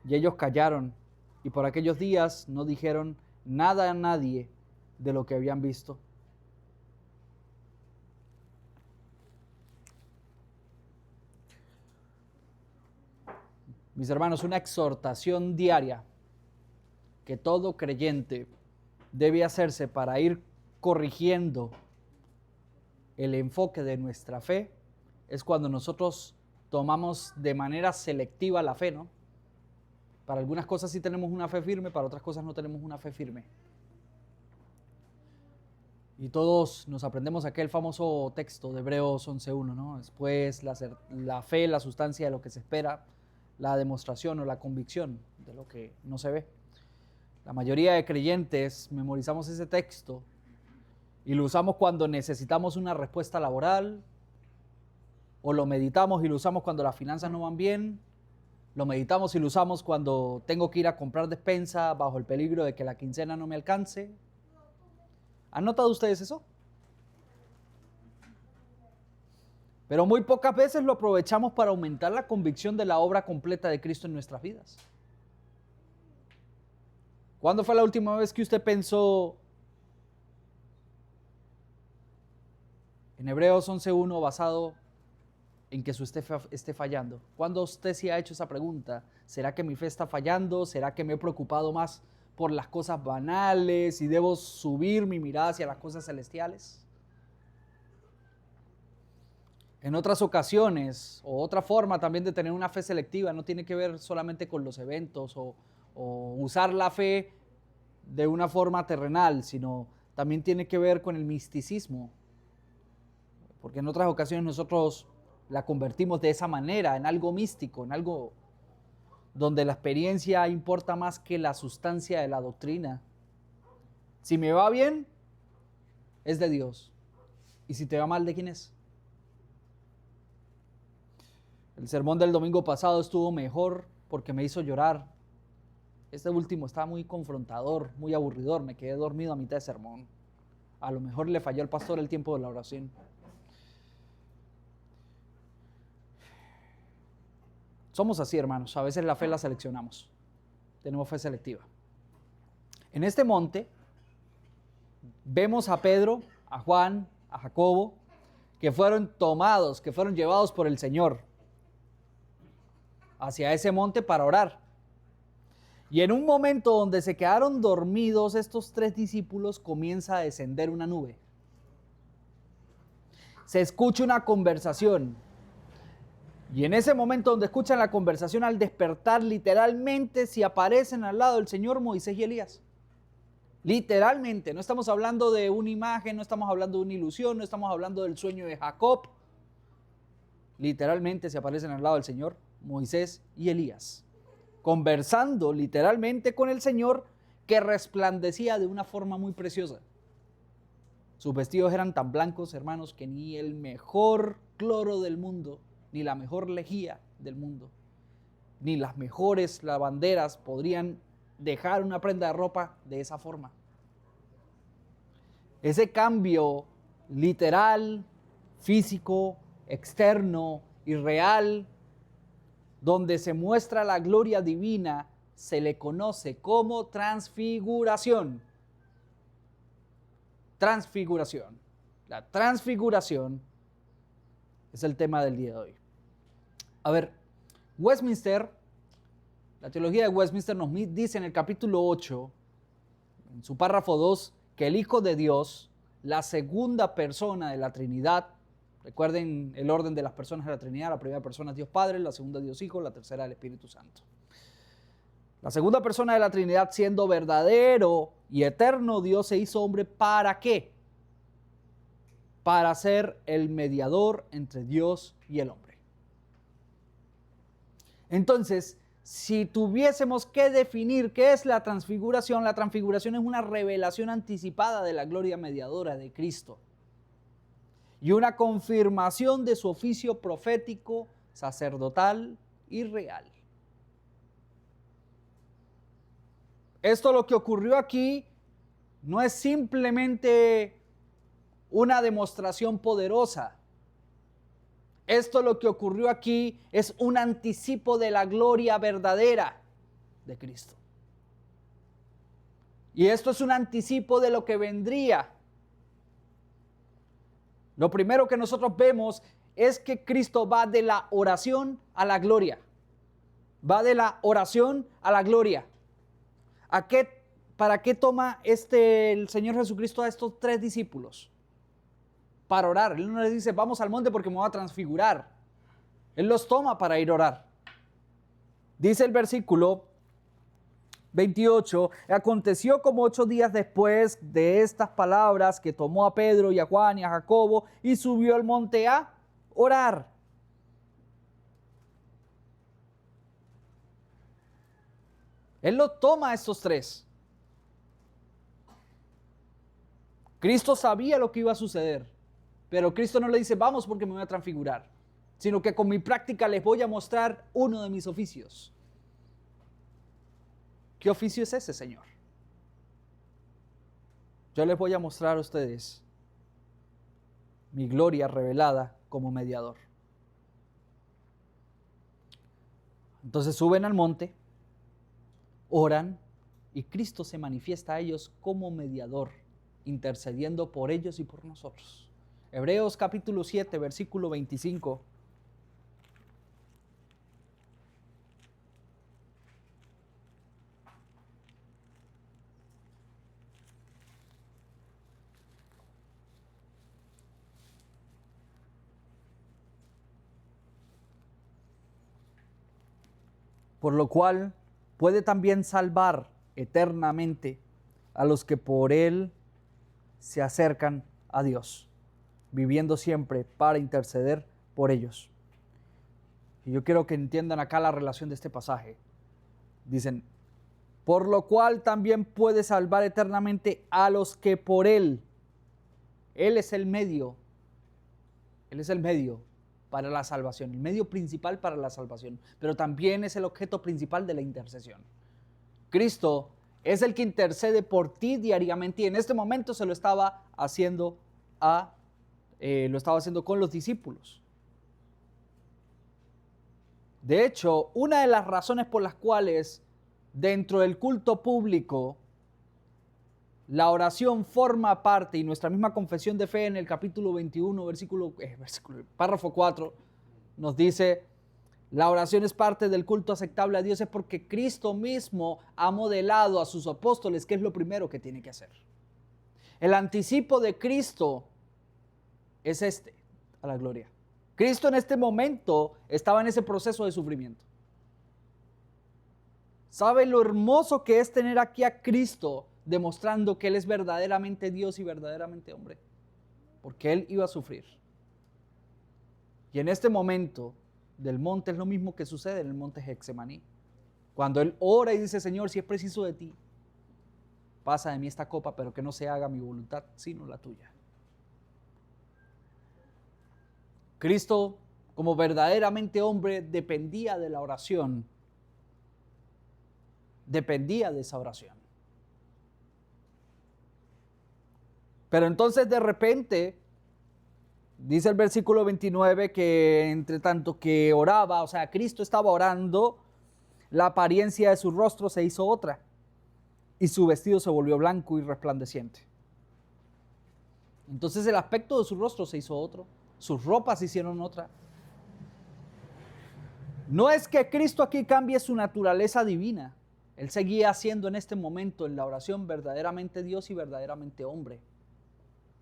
y ellos callaron, y por aquellos días no dijeron nada a nadie de lo que habían visto. Mis hermanos, una exhortación diaria que todo creyente debe hacerse para ir corrigiendo el enfoque de nuestra fe es cuando nosotros tomamos de manera selectiva la fe, ¿no? Para algunas cosas sí tenemos una fe firme, para otras cosas no tenemos una fe firme. Y todos nos aprendemos aquel famoso texto de Hebreos 11:1, ¿no? Después la fe, la sustancia de lo que se espera, la demostración o la convicción de lo que no se ve. La mayoría de creyentes memorizamos ese texto y lo usamos cuando necesitamos una respuesta laboral, o lo meditamos y lo usamos cuando las finanzas no van bien, lo meditamos y lo usamos cuando tengo que ir a comprar despensa bajo el peligro de que la quincena no me alcance. ¿Han notado ustedes eso? Pero muy pocas veces lo aprovechamos para aumentar la convicción de la obra completa de Cristo en nuestras vidas. ¿Cuándo fue la última vez que usted pensó en Hebreos 11:1 basado en que su fe esté fallando? ¿Cuándo usted se ha hecho esa pregunta? ¿Será que mi fe está fallando? ¿Será que me he preocupado más por las cosas banales y debo subir mi mirada hacia las cosas celestiales? En otras ocasiones, o otra forma también de tener una fe selectiva, no tiene que ver solamente con los eventos o usar la fe de una forma terrenal, sino también tiene que ver con el misticismo. Porque en otras ocasiones nosotros la convertimos de esa manera, en algo místico, en algo donde la experiencia importa más que la sustancia de la doctrina. Si me va bien, es de Dios. Y si te va mal, ¿de quién es? El sermón del domingo pasado estuvo mejor porque me hizo llorar. Este último está muy confrontador, muy aburridor. Me quedé dormido a mitad de sermón. A lo mejor le falló al pastor el tiempo de la oración. Somos así, hermanos. A veces la fe la seleccionamos. Tenemos fe selectiva. En este monte vemos a Pedro, a Juan, a Jacobo, que fueron tomados, que fueron llevados por el Señor hacia ese monte para orar. Y en un momento donde se quedaron dormidos, estos 3 discípulos, comienza a descender una nube. Se escucha una conversación. Y en ese momento donde escuchan la conversación, al despertar, literalmente se aparecen al lado del Señor Moisés y Elías. Literalmente, no estamos hablando de una imagen, no estamos hablando de una ilusión, no estamos hablando del sueño de Jacob. Literalmente se aparecen al lado del Señor Moisés y Elías, conversando literalmente con el Señor, que resplandecía de una forma muy preciosa. Sus vestidos eran tan blancos, hermanos, que ni el mejor cloro del mundo, ni la mejor lejía del mundo, ni las mejores lavanderas podrían dejar una prenda de ropa de esa forma. Ese cambio literal, físico, externo y real, donde se muestra la gloria divina, se le conoce como transfiguración. Transfiguración. La transfiguración es el tema del día de hoy. A ver, Westminster, la teología de Westminster nos dice en el capítulo 8, en su párrafo 2, que el Hijo de Dios, la segunda persona de la Trinidad, recuerden el orden de las personas de la Trinidad, la primera persona es Dios Padre, la segunda Dios Hijo, la tercera el Espíritu Santo. La segunda persona de la Trinidad, siendo verdadero y eterno Dios, se hizo hombre, ¿para qué? Para ser el mediador entre Dios y el hombre. Entonces, si tuviésemos que definir qué es la transfiguración es una revelación anticipada de la gloria mediadora de Cristo y una confirmación de su oficio profético, sacerdotal y real. Esto, lo que ocurrió aquí, no es simplemente una demostración poderosa. Esto, lo que ocurrió aquí, es un anticipo de la gloria verdadera de Cristo. Y esto es un anticipo de lo que vendría. Lo primero que nosotros vemos es que Cristo va de la oración a la gloria. Va de la oración a la gloria. ¿Para qué toma el Señor Jesucristo a estos 3 discípulos? Para orar. Él no les dice, vamos al monte porque me voy a transfigurar. Él los toma para ir a orar. Dice el versículo 28, aconteció como 8 días después de estas palabras que tomó a Pedro y a Juan y a Jacobo y subió al monte a orar. Él lo toma a estos 3. Cristo sabía lo que iba a suceder, pero Cristo no le dice, vamos porque me voy a transfigurar, sino que con mi práctica les voy a mostrar uno de mis oficios. ¿Qué oficio es ese, Señor? Yo les voy a mostrar a ustedes mi gloria revelada como mediador. Entonces suben al monte, oran y Cristo se manifiesta a ellos como mediador, intercediendo por ellos y por nosotros. Hebreos capítulo 7, versículo 25. Por lo cual puede también salvar eternamente a los que por Él se acercan a Dios, viviendo siempre para interceder por ellos. Y yo quiero que entiendan acá la relación de este pasaje. Dicen, por lo cual también puede salvar eternamente a los que por Él es el medio, Él es el medio para la salvación, el medio principal para la salvación, pero también es el objeto principal de la intercesión. Cristo es el que intercede por ti diariamente y en este momento se lo estaba haciendo con los discípulos. De hecho, una de las razones por las cuales dentro del culto público la oración forma parte, y nuestra misma confesión de fe en el capítulo 21, párrafo 4, nos dice, la oración es parte del culto aceptable a Dios, es porque Cristo mismo ha modelado a sus apóstoles qué es lo primero que tiene que hacer. El anticipo de Cristo es a la gloria. Cristo en este momento estaba en ese proceso de sufrimiento. ¿Sabe lo hermoso que es tener aquí a Cristo demostrando que Él es verdaderamente Dios y verdaderamente hombre? Porque Él iba a sufrir. Y en este momento del monte es lo mismo que sucede en el monte Getsemaní. Cuando Él ora y dice, Señor, si es preciso de ti, pasa de mí esta copa, pero que no se haga mi voluntad, sino la tuya. Cristo, como verdaderamente hombre, dependía de la oración. Dependía de esa oración. Pero entonces de repente, dice el versículo 29 que entre tanto que oraba, o sea, Cristo estaba orando, la apariencia de su rostro se hizo otra y su vestido se volvió blanco y resplandeciente. Entonces el aspecto de su rostro se hizo otro, sus ropas se hicieron otra. No es que Cristo aquí cambie su naturaleza divina, Él seguía siendo en este momento en la oración verdaderamente Dios y verdaderamente hombre.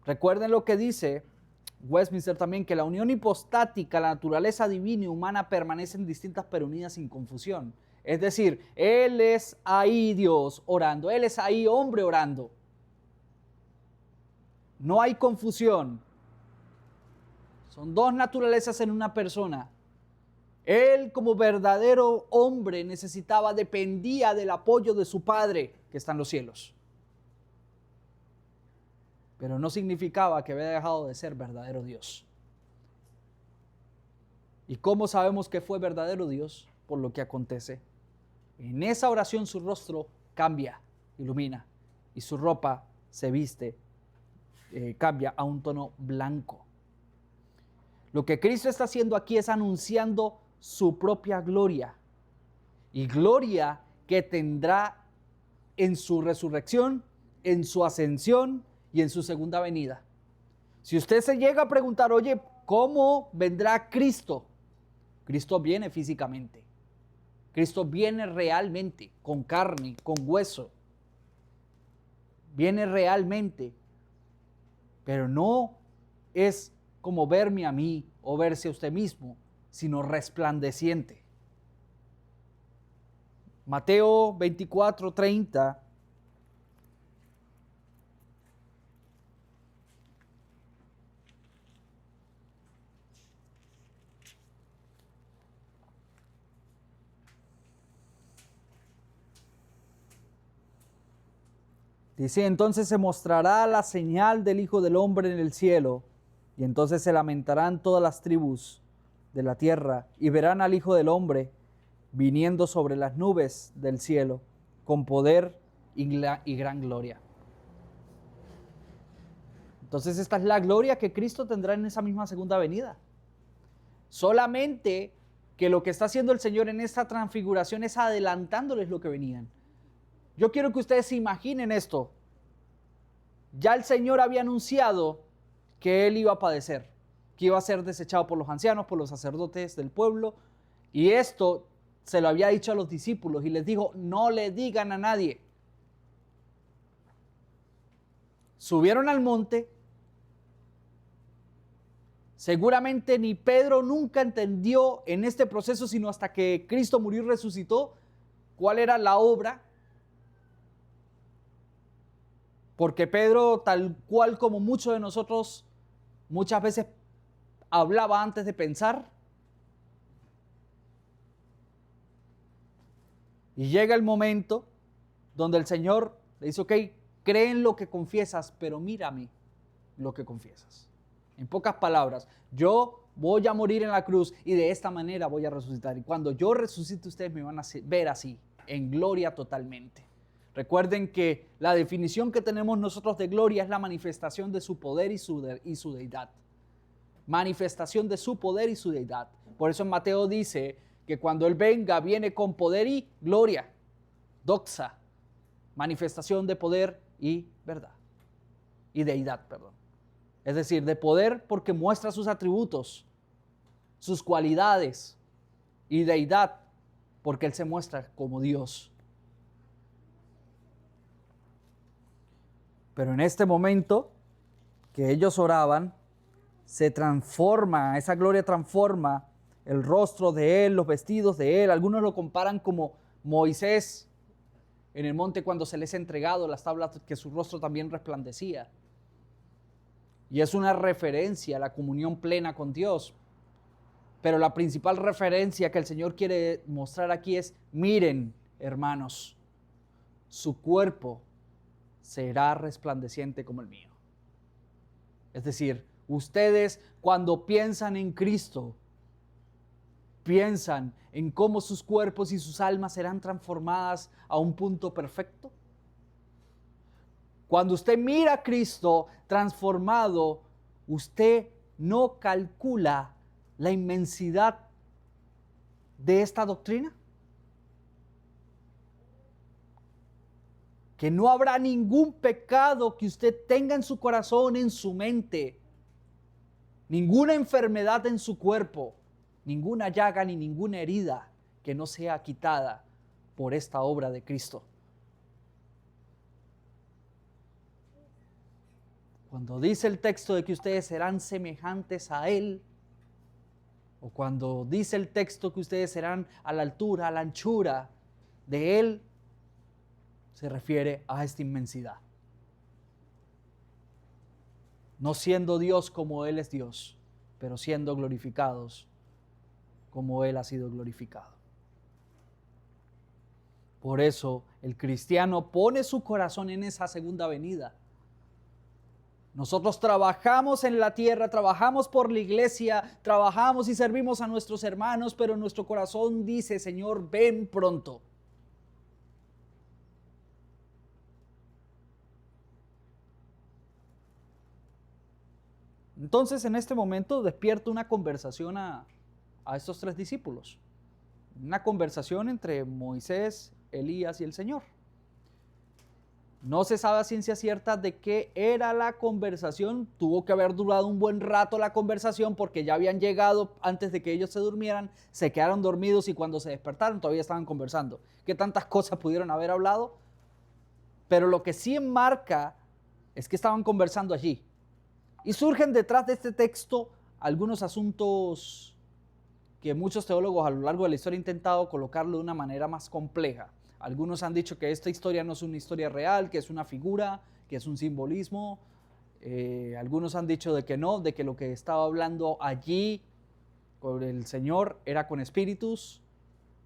Recuerden lo que dice Westminster también, que la unión hipostática, la naturaleza divina y humana permanecen distintas pero unidas sin confusión. Es decir, Él es ahí Dios orando, Él es ahí hombre orando. No hay confusión. Son dos naturalezas en una persona. Él como verdadero hombre dependía del apoyo de su Padre que está en los cielos. Pero no significaba que había dejado de ser verdadero Dios. ¿Y cómo sabemos que fue verdadero Dios? Por lo que acontece. En esa oración su rostro cambia, ilumina, y su ropa se viste, cambia a un tono blanco. Lo que Cristo está haciendo aquí es anunciando su propia gloria, y gloria que tendrá en su resurrección, en su ascensión y en su segunda venida. Si usted se llega a preguntar, oye, ¿cómo vendrá Cristo? Cristo viene físicamente. Cristo viene realmente, con carne, con hueso. Viene realmente, pero no es como verme a mí o verse a usted mismo, sino resplandeciente. Mateo 24:30. Dice, entonces se mostrará la señal del Hijo del Hombre en el cielo, y entonces se lamentarán todas las tribus de la tierra, y verán al Hijo del Hombre viniendo sobre las nubes del cielo, con poder y gran gloria. Entonces esta es la gloria que Cristo tendrá en esa misma segunda venida. Solamente que lo que está haciendo el Señor en esta transfiguración es adelantándoles lo que venían. Yo quiero que ustedes se imaginen esto. Ya el Señor había anunciado que Él iba a padecer, que iba a ser desechado por los ancianos, por los sacerdotes del pueblo, y esto se lo había dicho a los discípulos y les dijo, no le digan a nadie. Subieron al monte. Seguramente ni Pedro nunca entendió en este proceso, sino hasta que Cristo murió y resucitó, cuál era la obra. Porque Pedro, tal cual como muchos de nosotros, muchas veces hablaba antes de pensar. Y llega el momento donde el Señor le dice, ok, cree en lo que confiesas, pero mírame lo que confiesas. En pocas palabras, yo voy a morir en la cruz y de esta manera voy a resucitar. Y cuando yo resucite, ustedes me van a ver así, en gloria totalmente. Recuerden que la definición que tenemos nosotros de gloria es la manifestación de su poder y su deidad. Manifestación de su poder y su deidad. Por eso en Mateo dice que cuando Él venga, viene con poder y gloria. Doxa, manifestación de poder y verdad. Y deidad, perdón. Es decir, de poder porque muestra sus atributos, sus cualidades, y deidad porque Él se muestra como Dios. Pero en este momento que ellos oraban, se transforma, esa gloria transforma el rostro de Él, los vestidos de Él. Algunos lo comparan como Moisés en el monte cuando se les ha entregado las tablas, que su rostro también resplandecía. Y es una referencia a la comunión plena con Dios. Pero la principal referencia que el Señor quiere mostrar aquí es, miren, hermanos, su cuerpo será resplandeciente como el mío. Es decir, ustedes cuando piensan en Cristo, piensan en cómo sus cuerpos y sus almas serán transformadas a un punto perfecto. Cuando usted mira a Cristo transformado, usted no calcula la inmensidad de esta doctrina. Que no habrá ningún pecado que usted tenga en su corazón, en su mente, ninguna enfermedad en su cuerpo, ninguna llaga ni ninguna herida que no sea quitada por esta obra de Cristo. Cuando dice el texto de que ustedes serán semejantes a Él, o cuando dice el texto que ustedes serán a la altura, a la anchura de Él, se refiere a esta inmensidad. No siendo Dios como Él es Dios, pero siendo glorificados como Él ha sido glorificado. Por eso el cristiano pone su corazón en esa segunda venida. Nosotros trabajamos en la tierra, trabajamos por la iglesia, trabajamos y servimos a nuestros hermanos, pero nuestro corazón dice, Señor, ven pronto. Entonces, en este momento despierta una conversación a estos tres discípulos. Una conversación entre Moisés, Elías y el Señor. No se sabe a ciencia cierta de qué era la conversación. Tuvo que haber durado un buen rato la conversación porque ya habían llegado antes de que ellos se durmieran, se quedaron dormidos y cuando se despertaron todavía estaban conversando. ¿Qué tantas cosas pudieron haber hablado? Pero lo que sí enmarca es que estaban conversando allí. Y surgen detrás de este texto algunos asuntos que muchos teólogos a lo largo de la historia han intentado colocarlo de una manera más compleja. Algunos han dicho que esta historia no es una historia real, que es una figura, que es un simbolismo. Algunos han dicho de que no, de que lo que estaba hablando allí con el Señor era con espíritus.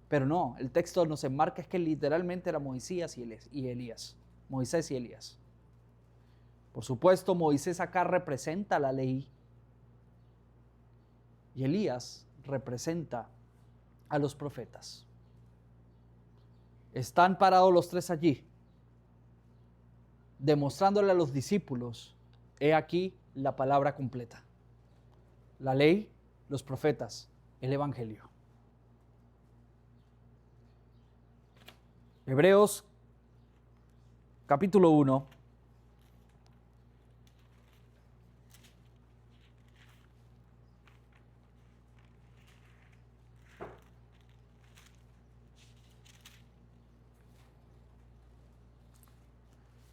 Pero no, el texto nos enmarca es que literalmente era Moisés y Elías. Moisés y Elías. Por supuesto, Moisés acá representa la ley y Elías representa a los profetas. Están parados los tres allí, demostrándole a los discípulos, he aquí la palabra completa. La ley, los profetas, el evangelio. Hebreos capítulo 1.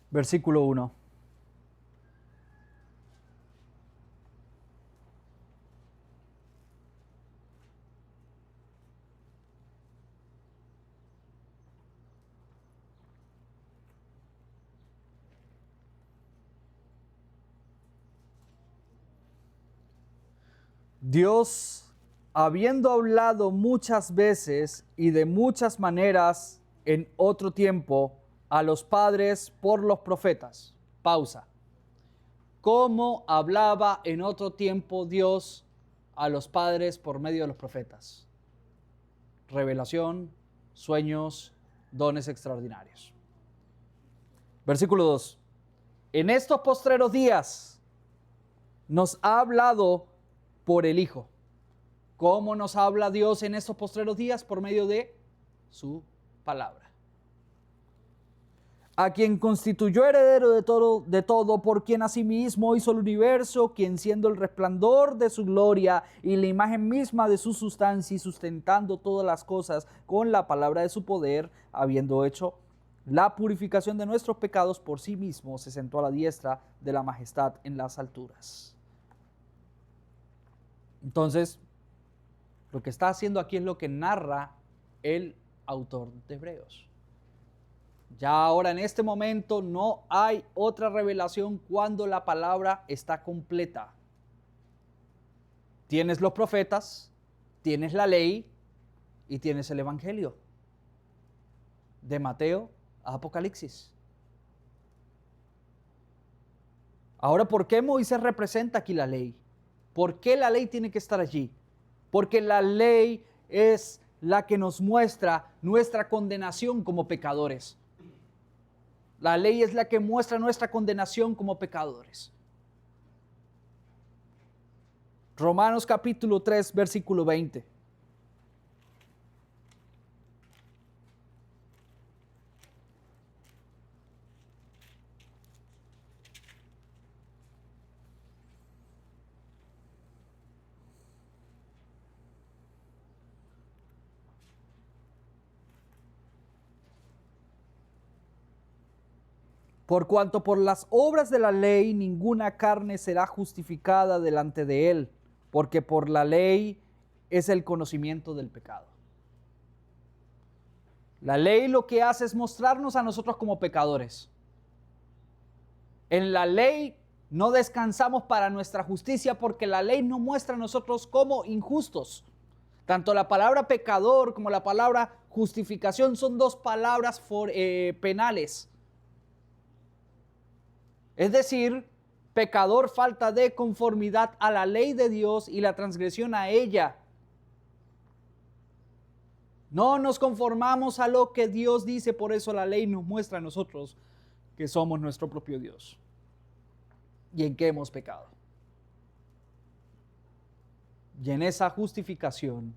Versículo 1. Dios, habiendo hablado muchas veces y de muchas maneras en otro tiempo a los padres por los profetas. Pausa. ¿Cómo hablaba en otro tiempo Dios a los padres por medio de los profetas? Revelación, sueños, dones extraordinarios. Versículo 2. En estos postreros días nos ha hablado por el Hijo. ¿Cómo nos habla Dios en estos postreros días? Por medio de su palabra. A quien constituyó heredero de todo, por quien asimismo hizo el universo, quien siendo el resplandor de su gloria y la imagen misma de su sustancia y sustentando todas las cosas con la palabra de su poder, habiendo hecho la purificación de nuestros pecados por sí mismo, se sentó a la diestra de la majestad en las alturas. Entonces, lo que está haciendo aquí es lo que narra el autor de Hebreos. Ya ahora en este momento no hay otra revelación cuando la palabra está completa. Tienes los profetas, tienes la ley y tienes el evangelio. De Mateo a Apocalipsis. Ahora, ¿por qué Moisés representa aquí la ley? ¿Por qué la ley tiene que estar allí? Porque la ley es la que nos muestra nuestra condenación como pecadores. La ley es la que muestra nuestra condenación como pecadores. Romanos capítulo 3, versículo 20. Por cuanto por las obras de la ley ninguna carne será justificada delante de él, porque por la ley es el conocimiento del pecado. La ley lo que hace es mostrarnos a nosotros como pecadores. En la ley no descansamos para nuestra justicia porque la ley nos muestra a nosotros como injustos. Tanto la palabra pecador como la palabra justificación son dos palabras penales. Es decir, pecador, falta de conformidad a la ley de Dios y la transgresión a ella. No nos conformamos a lo que Dios dice, por eso la ley nos muestra a nosotros que somos nuestro propio Dios y en qué hemos pecado. Y en esa justificación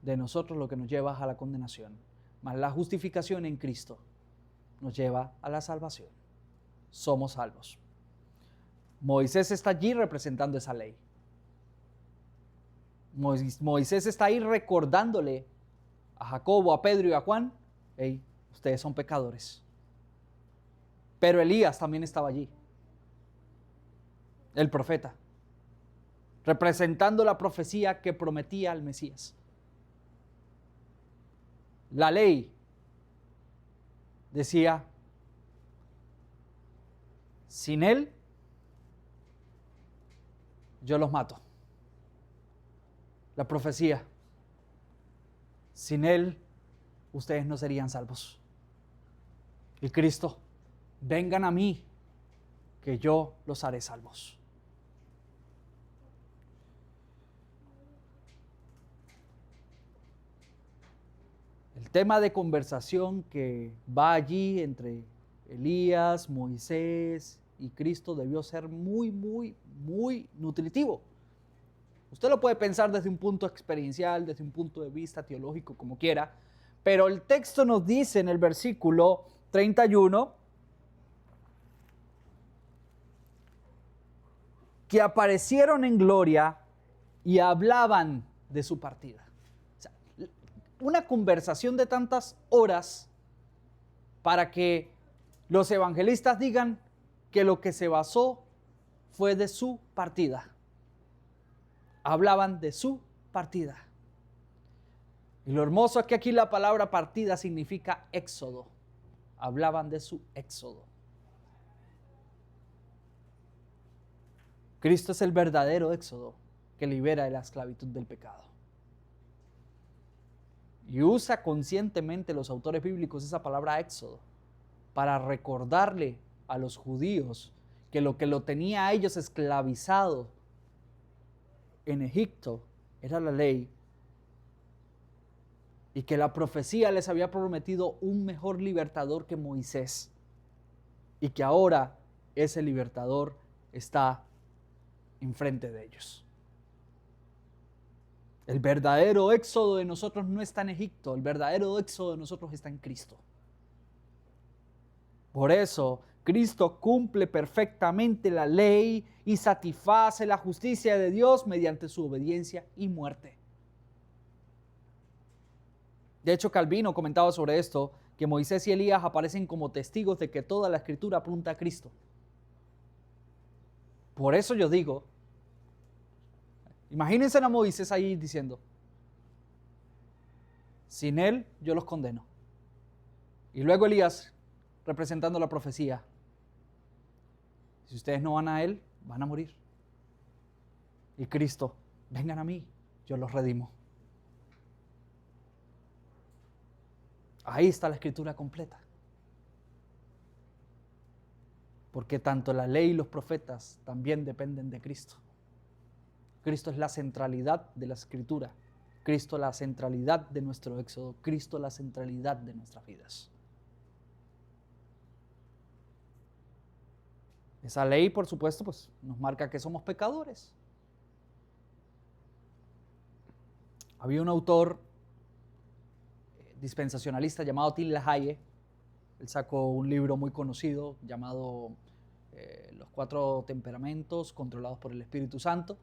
de nosotros lo que nos lleva a la condenación, más la justificación en Cristo nos lleva a la salvación. Somos salvos. Moisés está allí representando esa ley. Moisés está ahí recordándole a Jacobo, a Pedro y a Juan: hey, ustedes son pecadores. Pero Elías también estaba allí, el profeta, representando la profecía que prometía al Mesías. La ley decía: sin él, yo los mato. La profecía: sin él, ustedes no serían salvos. Y Cristo: vengan a mí, que yo los haré salvos. El tema de conversación que va allí entre Elías, Moisés y Cristo debió ser muy, muy, muy nutritivo. Usted lo puede pensar desde un punto experiencial, desde un punto de vista teológico, como quiera, pero el texto nos dice en el versículo 31 que aparecieron en gloria y hablaban de su partida. O sea, una conversación de tantas horas para que los evangelistas digan que lo que se basó fue de su partida. Hablaban de su partida. Y lo hermoso es que aquí la palabra partida significa éxodo. Hablaban de su éxodo. Cristo es el verdadero éxodo que libera de la esclavitud del pecado. Y usa conscientemente los autores bíblicos esa palabra éxodo para recordarle a los judíos que lo tenía a ellos esclavizado en Egipto era la ley, y que la profecía les había prometido un mejor libertador que Moisés, y que ahora ese libertador está enfrente de ellos. El verdadero éxodo de nosotros no está en Egipto, el verdadero éxodo de nosotros está en Cristo. Por eso, Cristo cumple perfectamente la ley y satisface la justicia de Dios mediante su obediencia y muerte. De hecho, Calvino comentaba sobre esto, que Moisés y Elías aparecen como testigos de que toda la Escritura apunta a Cristo. Por eso yo digo, imagínense a Moisés ahí diciendo: sin él yo los condeno. Y luego Elías representando la profecía: si ustedes no van a él, van a morir. Y Cristo: vengan a mí, yo los redimo. Ahí está la Escritura completa. Porque tanto la ley y los profetas también dependen de Cristo. Cristo es la centralidad de la Escritura. Cristo la centralidad de nuestro éxodo. Cristo la centralidad de nuestras vidas. Esa ley, por supuesto, pues, nos marca que somos pecadores. Había un autor dispensacionalista llamado Till LaHaye. Él sacó un libro muy conocido llamado Los 4 temperamentos controlados por el Espíritu Santo.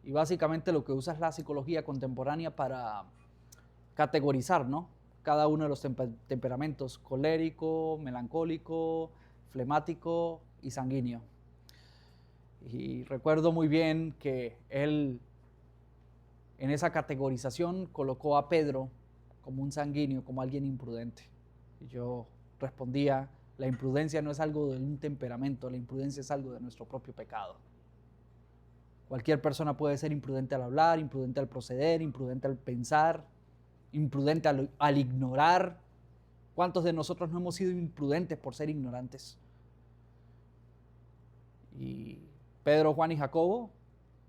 Y básicamente lo que usa es la psicología contemporánea para categorizar, ¿no?, cada uno de los temperamentos: colérico, melancólico, flemático y sanguíneo. Y recuerdo muy bien que él, en esa categorización, colocó a Pedro como un sanguíneo, como alguien imprudente. Y yo respondía: la imprudencia no es algo de un temperamento, la imprudencia es algo de nuestro propio pecado. Cualquier persona puede ser imprudente al hablar, imprudente al proceder, imprudente al pensar, imprudente al ignorar. ¿Cuántos de nosotros no hemos sido imprudentes por ser ignorantes? Y Pedro, Juan y Jacobo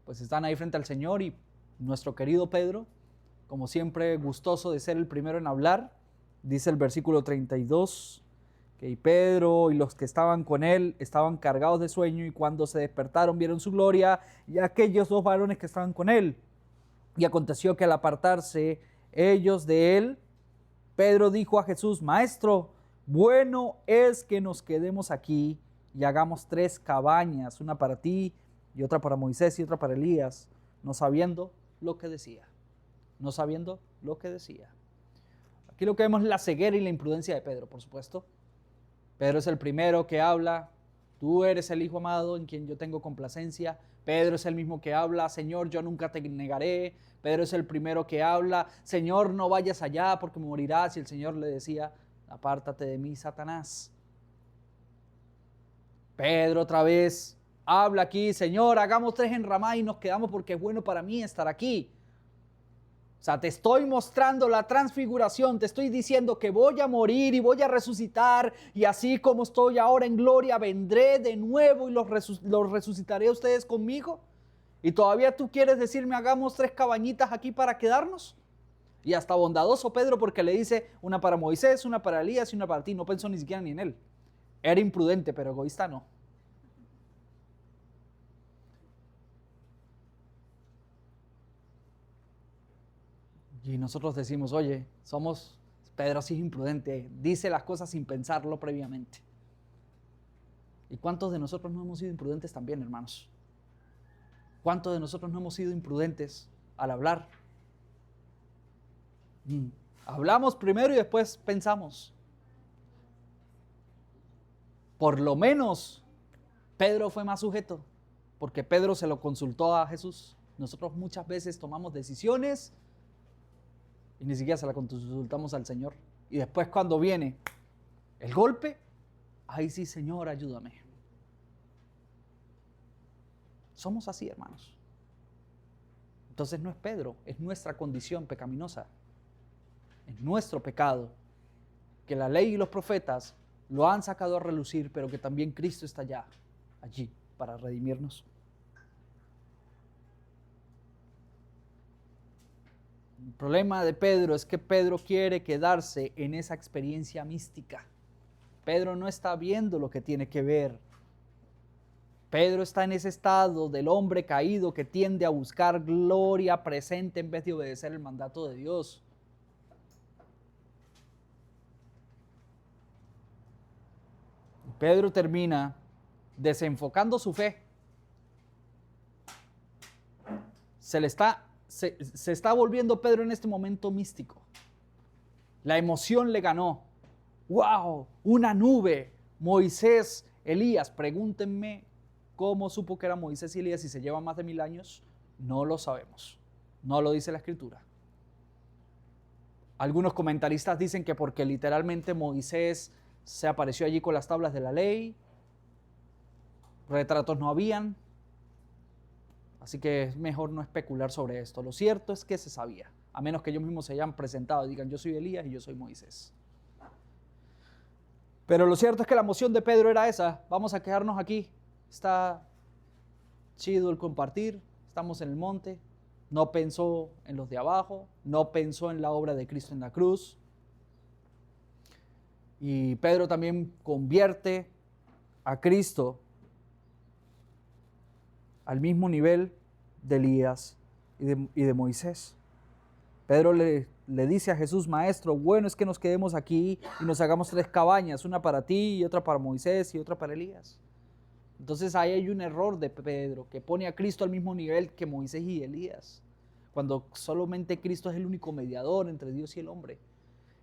pues están ahí frente al Señor, y nuestro querido Pedro, como siempre gustoso de ser el primero en hablar, dice el versículo 32, que Pedro y los que estaban con él estaban cargados de sueño, y cuando se despertaron vieron su gloria y aquellos 2 varones que estaban con él. Y aconteció que al apartarse ellos de él, Pedro dijo a Jesús: Maestro, bueno es que nos quedemos aquí y hagamos 3 cabañas, una para ti y otra para Moisés y otra para Elías, no sabiendo lo que decía. No sabiendo lo que decía. Aquí lo que vemos es la ceguera y la imprudencia de Pedro, por supuesto. Pedro es el primero que habla, tú eres el Hijo amado en quien yo tengo complacencia. Pedro es el mismo que habla, Señor, yo nunca te negaré. Pedro es el primero que habla, Señor, no vayas allá porque morirás. Y el Señor le decía, apártate de mí, Satanás. Pedro otra vez habla aquí, Señor, hagamos 3 enramadas y nos quedamos porque es bueno para mí estar aquí. O sea, te estoy mostrando la transfiguración, te estoy diciendo que voy a morir y voy a resucitar y así como estoy ahora en gloria, vendré de nuevo y los resucitaré a ustedes conmigo. Y todavía tú quieres decirme, hagamos 3 cabañitas aquí para quedarnos. Y hasta bondadoso Pedro porque le dice una para Moisés, una para Elías y una para ti. No pensó ni siquiera ni en él. Era imprudente, pero egoísta no. Y nosotros decimos, oye, Pedro así es imprudente, dice las cosas sin pensarlo previamente. ¿Y cuántos de nosotros no hemos sido imprudentes también, hermanos? ¿Cuántos de nosotros no hemos sido imprudentes al hablar? Hablamos primero y después pensamos. Por lo menos Pedro fue más sujeto, porque Pedro se lo consultó a Jesús. Nosotros muchas veces tomamos decisiones y ni siquiera se la consultamos al Señor. Y después cuando viene el golpe, ahí sí, Señor, ayúdame. Somos así, hermanos. Entonces no es Pedro, es nuestra condición pecaminosa. Es nuestro pecado, que la ley y los profetas lo han sacado a relucir, pero que también Cristo está allí, para redimirnos. El problema de Pedro es que Pedro quiere quedarse en esa experiencia mística. Pedro no está viendo lo que tiene que ver. Pedro está en ese estado del hombre caído que tiende a buscar gloria presente en vez de obedecer el mandato de Dios. Pedro termina desenfocando su fe. Se está volviendo Pedro en este momento místico. La emoción le ganó. ¡Wow! Una nube. Moisés, Elías. Pregúntenme cómo supo que era Moisés y Elías si se llevan más de 1000 años. No lo sabemos. No lo dice la Escritura. Algunos comentaristas dicen que porque literalmente Moisés se apareció allí con las tablas de la ley. Retratos no habían. Así que es mejor no especular sobre esto. Lo cierto es que se sabía, a menos que ellos mismos se hayan presentado y digan, yo soy Elías y yo soy Moisés. Pero lo cierto es que la emoción de Pedro era esa, vamos a quedarnos aquí, está chido el compartir, estamos en el monte. No pensó en los de abajo, no pensó en la obra de Cristo en la cruz. Y Pedro también convierte a Cristo al mismo nivel de Elías y de Moisés. Pedro le dice a Jesús, Maestro, bueno es que nos quedemos aquí y nos hagamos 3 cabañas, una para ti y otra para Moisés y otra para Elías. Entonces ahí hay un error de Pedro, que pone a Cristo al mismo nivel que Moisés y Elías, cuando solamente Cristo es el único mediador entre Dios y el hombre.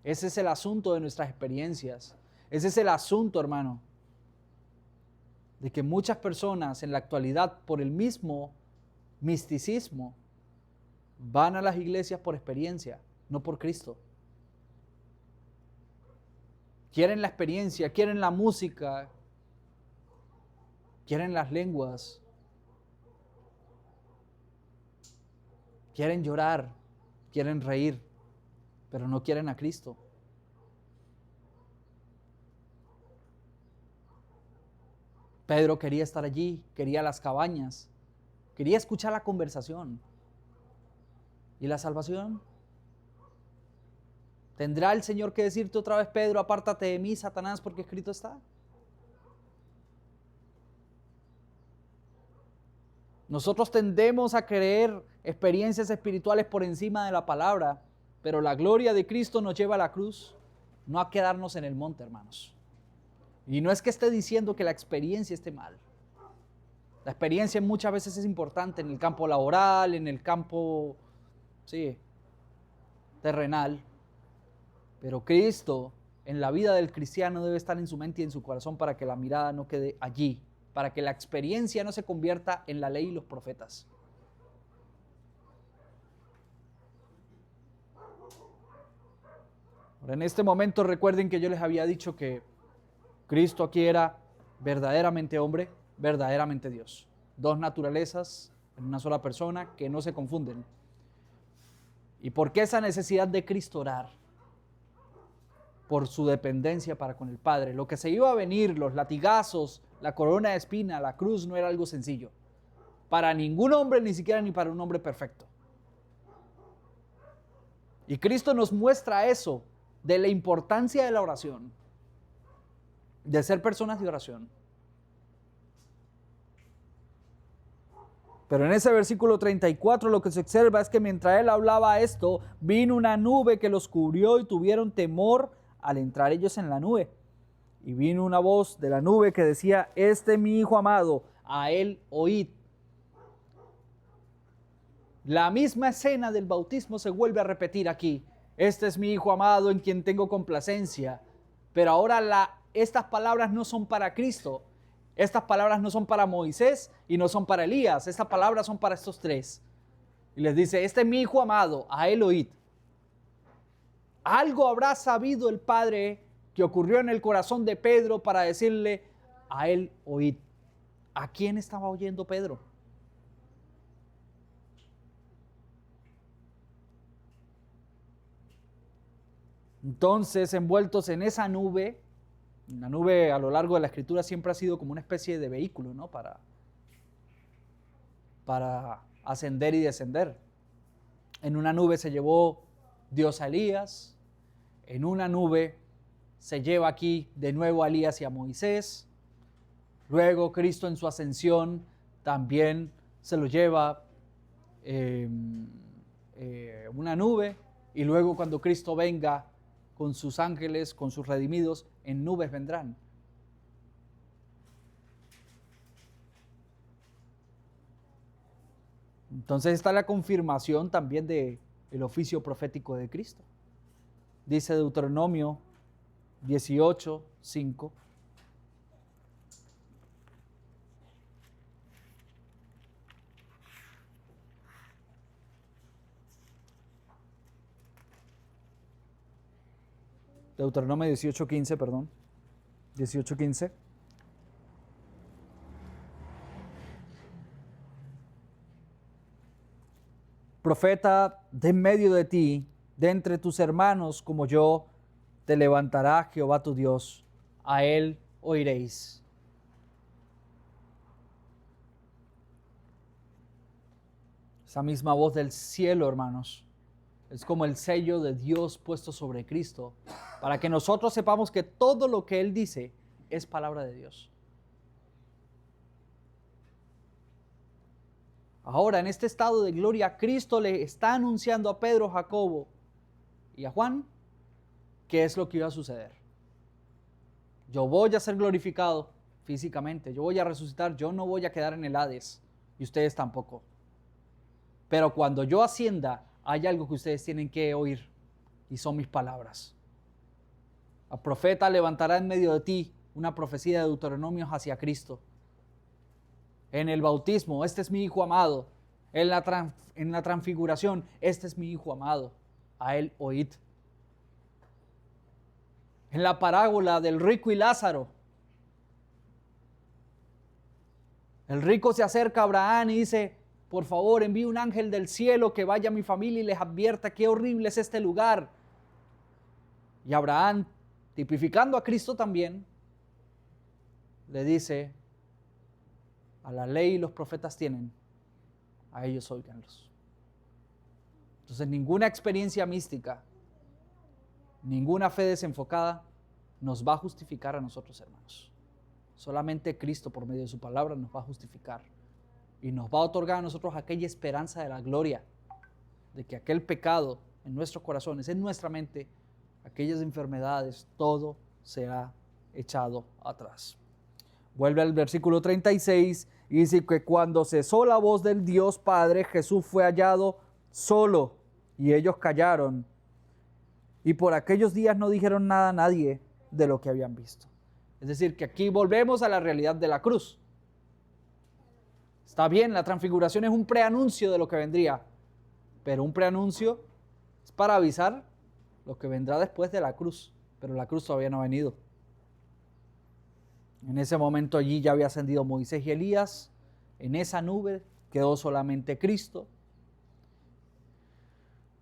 Ese es el asunto de nuestras experiencias. Ese es el asunto, hermano, de que muchas personas en la actualidad, por el mismo misticismo, van a las iglesias por experiencia, no por Cristo. Quieren la experiencia, quieren la música, quieren las lenguas, quieren llorar, quieren reír, pero no quieren a Cristo. Pedro quería estar allí, quería las cabañas, quería escuchar la conversación. ¿Y la salvación? ¿Tendrá el Señor que decirte otra vez, Pedro, apártate de mí, Satanás, porque escrito está? Nosotros tendemos a querer experiencias espirituales por encima de la palabra, pero la gloria de Cristo nos lleva a la cruz. no a quedarnos en el monte, hermanos. Y no es que esté diciendo que la experiencia esté mal. La experiencia muchas veces es importante en el campo laboral, en el campo, sí, terrenal. Pero Cristo, en la vida del cristiano, debe estar en su mente y en su corazón para que la mirada no quede allí, para que la experiencia no se convierta en la ley y los profetas. Ahora, en este momento recuerden que yo les había dicho que Cristo aquí era verdaderamente hombre, verdaderamente Dios. Dos naturalezas en una sola persona que no se confunden. ¿Y por qué esa necesidad de Cristo orar? Por su dependencia para con el Padre. Lo que se iba a venir, los latigazos, la corona de espina, la cruz, no era algo sencillo. Para ningún hombre, ni siquiera ni para un hombre perfecto. Y Cristo nos muestra eso, de la importancia de la oración, de ser personas de oración. Pero en ese versículo 34 lo que se observa es que mientras él hablaba esto, vino una nube que los cubrió y tuvieron temor al entrar ellos en la nube. Y vino una voz de la nube que decía: este es mi Hijo amado, a él oíd. La misma escena del bautismo se vuelve a repetir aquí. Este es mi Hijo amado en quien tengo complacencia. Pero ahora estas palabras no son para Cristo. Estas palabras no son para Moisés y no son para Elías. Estas palabras son para estos tres. Y les dice: este es mi Hijo amado, a él oíd. Algo habrá sabido el Padre que ocurrió en el corazón de Pedro para decirle: a él oíd. ¿A quién estaba oyendo Pedro? Entonces, envueltos en esa nube, la nube a lo largo de la Escritura siempre ha sido como una especie de vehículo, ¿no? Para ascender y descender. En una nube se llevó Dios a Elías, en una nube se lleva aquí de nuevo a Elías y a Moisés. Luego Cristo en su ascensión también se lo lleva una nube, y luego cuando Cristo venga con sus ángeles, con sus redimidos, en nubes vendrán. Entonces está la confirmación también del oficio profético de Cristo. Dice Deuteronomio 18:5. Deuteronomio 18:15, perdón. 18:15. Profeta de en medio de ti, de entre tus hermanos como yo, te levantará Jehová tu Dios, a él oiréis. Esa misma voz del cielo, hermanos, es como el sello de Dios puesto sobre Cristo, para que nosotros sepamos que todo lo que Él dice es palabra de Dios. Ahora, en este estado de gloria, Cristo le está anunciando a Pedro, Jacobo y a Juan qué es lo que iba a suceder. Yo voy a ser glorificado físicamente, yo voy a resucitar, yo no voy a quedar en el Hades y ustedes tampoco. Pero cuando yo ascienda, hay algo que ustedes tienen que oír y son mis palabras. El profeta levantará en medio de ti una profecía de Deuteronomio hacia Cristo. En el bautismo, este es mi Hijo amado. En la transfiguración, este es mi Hijo amado. A él oíd. En la parábola del rico y Lázaro, el rico se acerca a Abraham y dice: por favor, envíe un ángel del cielo que vaya a mi familia y les advierta qué horrible es este lugar. Y Abraham, tipificando a Cristo también, le dice: a la ley y los profetas tienen, a ellos óiganlos. Entonces, ninguna experiencia mística, ninguna fe desenfocada nos va a justificar a nosotros, hermanos. Solamente Cristo, por medio de su palabra, nos va a justificar y nos va a otorgar a nosotros aquella esperanza de la gloria, de que aquel pecado en nuestros corazones, en nuestra mente, aquellas enfermedades, todo será echado atrás. Vuelve al versículo 36 y dice que cuando cesó la voz del Dios Padre, Jesús fue hallado solo y ellos callaron. Y por aquellos días no dijeron nada a nadie de lo que habían visto. Es decir, que aquí volvemos a la realidad de la cruz. Está bien, la transfiguración es un preanuncio de lo que vendría, pero un preanuncio es para avisar lo que vendrá después de la cruz, pero la cruz todavía no ha venido. En ese momento allí ya había ascendido Moisés y Elías, en esa nube quedó solamente Cristo.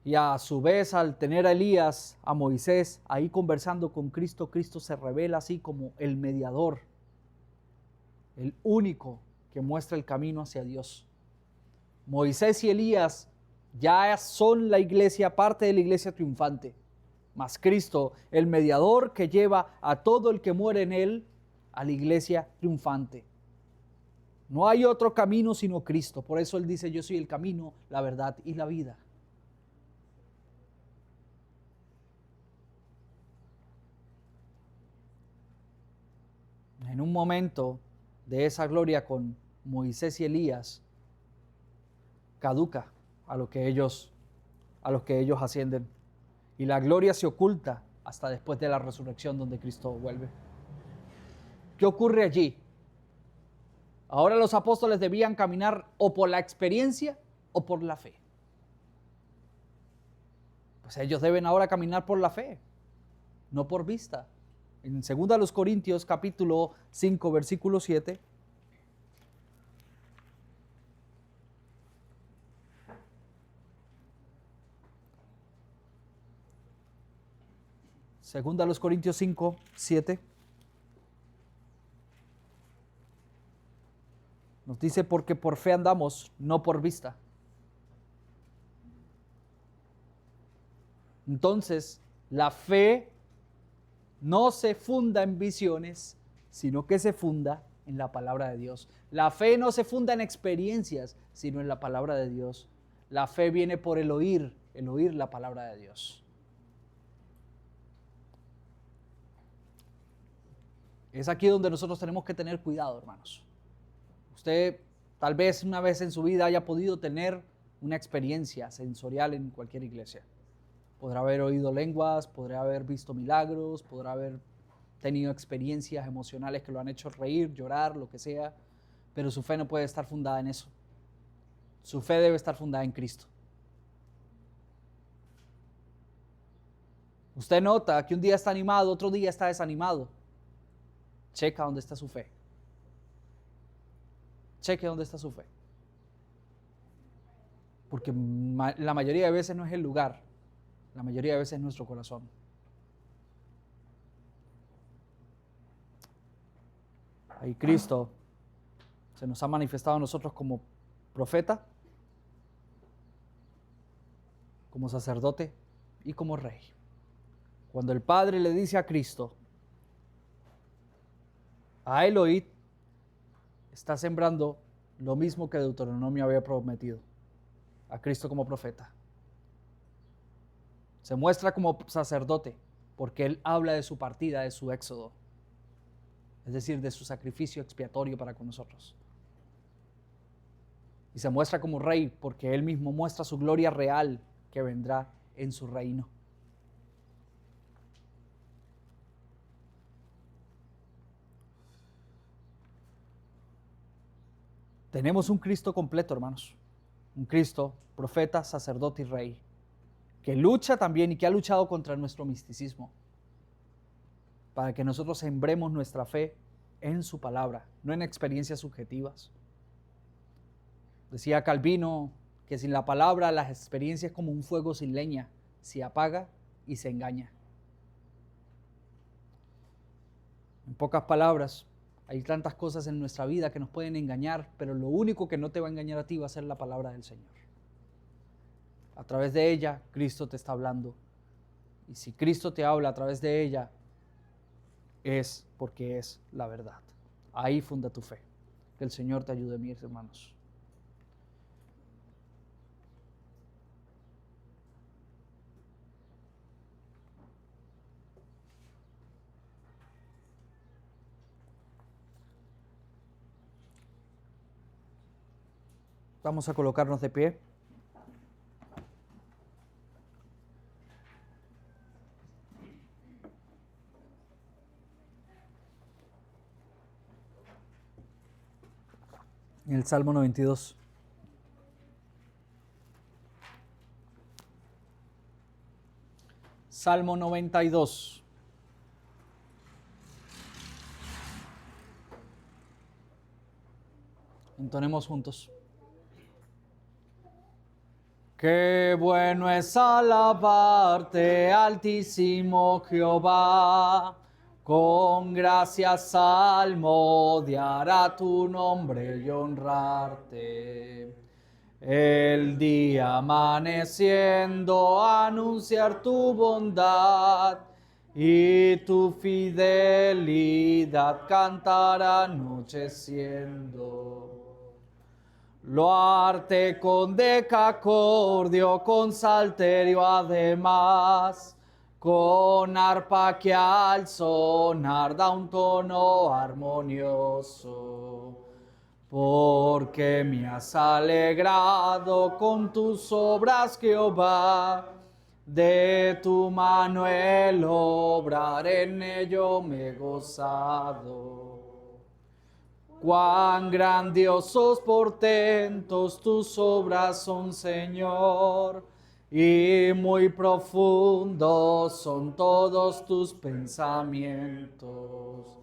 Y a su vez, al tener a Elías, a Moisés, ahí conversando con Cristo, Cristo se revela así como el mediador, el único que muestra el camino hacia Dios. Moisés y Elías ya son la iglesia, parte de la iglesia triunfante, mas Cristo, el mediador que lleva a todo el que muere en él a la iglesia triunfante. No hay otro camino sino Cristo. Por eso Él dice, yo soy el camino, la verdad y la vida. En un momento de esa gloria con Moisés y Elías, caduca a los que ellos ascienden. Y la gloria se oculta hasta después de la resurrección donde Cristo vuelve. ¿Qué ocurre allí? Ahora los apóstoles debían caminar o por la experiencia o por la fe. Pues ellos deben ahora caminar por la fe, no por vista. En 2 Corintios capítulo 5, versículo 7. Segunda a los Corintios 5, 7. Nos dice, porque por fe andamos, no por vista. Entonces, la fe no se funda en visiones, sino que se funda en la palabra de Dios. La fe no se funda en experiencias, sino en la palabra de Dios. La fe viene por el oír la palabra de Dios. Es aquí donde nosotros tenemos que tener cuidado, hermanos. Usted tal vez una vez en su vida haya podido tener una experiencia sensorial en cualquier iglesia. Podrá haber oído lenguas, podrá haber visto milagros, podrá haber tenido experiencias emocionales que lo han hecho reír, llorar, lo que sea, pero su fe no puede estar fundada en eso. Su fe debe estar fundada en Cristo. Usted nota que un día está animado, otro día está desanimado. Checa dónde está su fe. Cheque dónde está su fe. Porque la mayoría de veces no es el lugar, la mayoría de veces es nuestro corazón. Ahí Cristo se nos ha manifestado a nosotros como profeta, como sacerdote y como rey. Cuando el Padre le dice a Cristo, a él oíd, está sembrando lo mismo que Deuteronomio había prometido, a Cristo como profeta. Se muestra como sacerdote porque él habla de su partida, de su éxodo, es decir, de su sacrificio expiatorio para con nosotros. Y se muestra como rey porque él mismo muestra su gloria real que vendrá en su reino. Tenemos un Cristo completo, hermanos. Un Cristo, profeta, sacerdote y rey, que lucha también y que ha luchado contra nuestro misticismo, para que nosotros sembremos nuestra fe en su palabra, no en experiencias subjetivas. Decía Calvino que sin la palabra las experiencias es como un fuego sin leña, se apaga y se engaña. En pocas palabras, hay tantas cosas en nuestra vida que nos pueden engañar, pero lo único que no te va a engañar a ti va a ser la palabra del Señor. A través de ella, Cristo te está hablando. Y si Cristo te habla a través de ella, es porque es la verdad. Ahí funda tu fe. Que el Señor te ayude, mis hermanos. Vamos a colocarnos de pie. En el Salmo 92. Salmo 92. Entonemos juntos. Qué bueno es alabarte, Altísimo Jehová. Con gracias salmodiar a tu nombre y honrarte. El día amaneciendo anunciar tu bondad y tu fidelidad cantar anocheciendo. Loarte con decacordio, con salterio además, con arpa que al sonar da un tono armonioso. Porque me has alegrado con tus obras, Jehová, de tu mano el obrar en ello me he gozado. Cuán grandiosos portentos tus obras son, Señor, y muy profundos son todos tus pensamientos.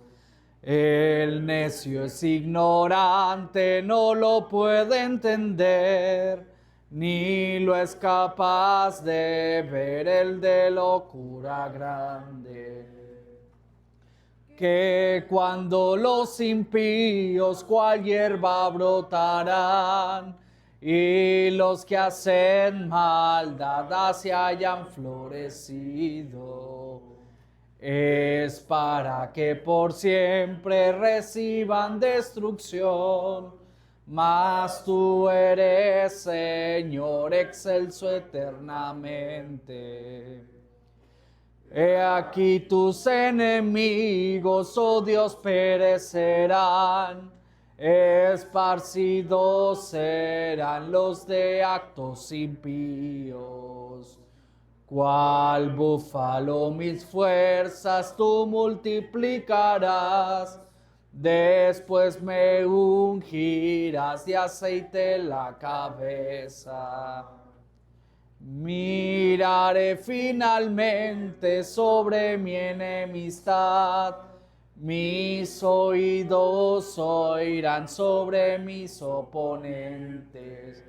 El necio es ignorante, no lo puede entender, ni lo es capaz de ver el de locura grande. Que cuando los impíos cual hierba brotarán, y los que hacen maldad se hayan florecido, es para que por siempre reciban destrucción, mas tú eres, Señor, excelso eternamente. He aquí tus enemigos, oh Dios, perecerán, esparcidos serán los de actos impíos. Cual búfalo mis fuerzas tú multiplicarás, después me ungirás de aceite la cabeza. Miraré finalmente sobre mi enemistad, mis oídos oirán sobre mis oponentes.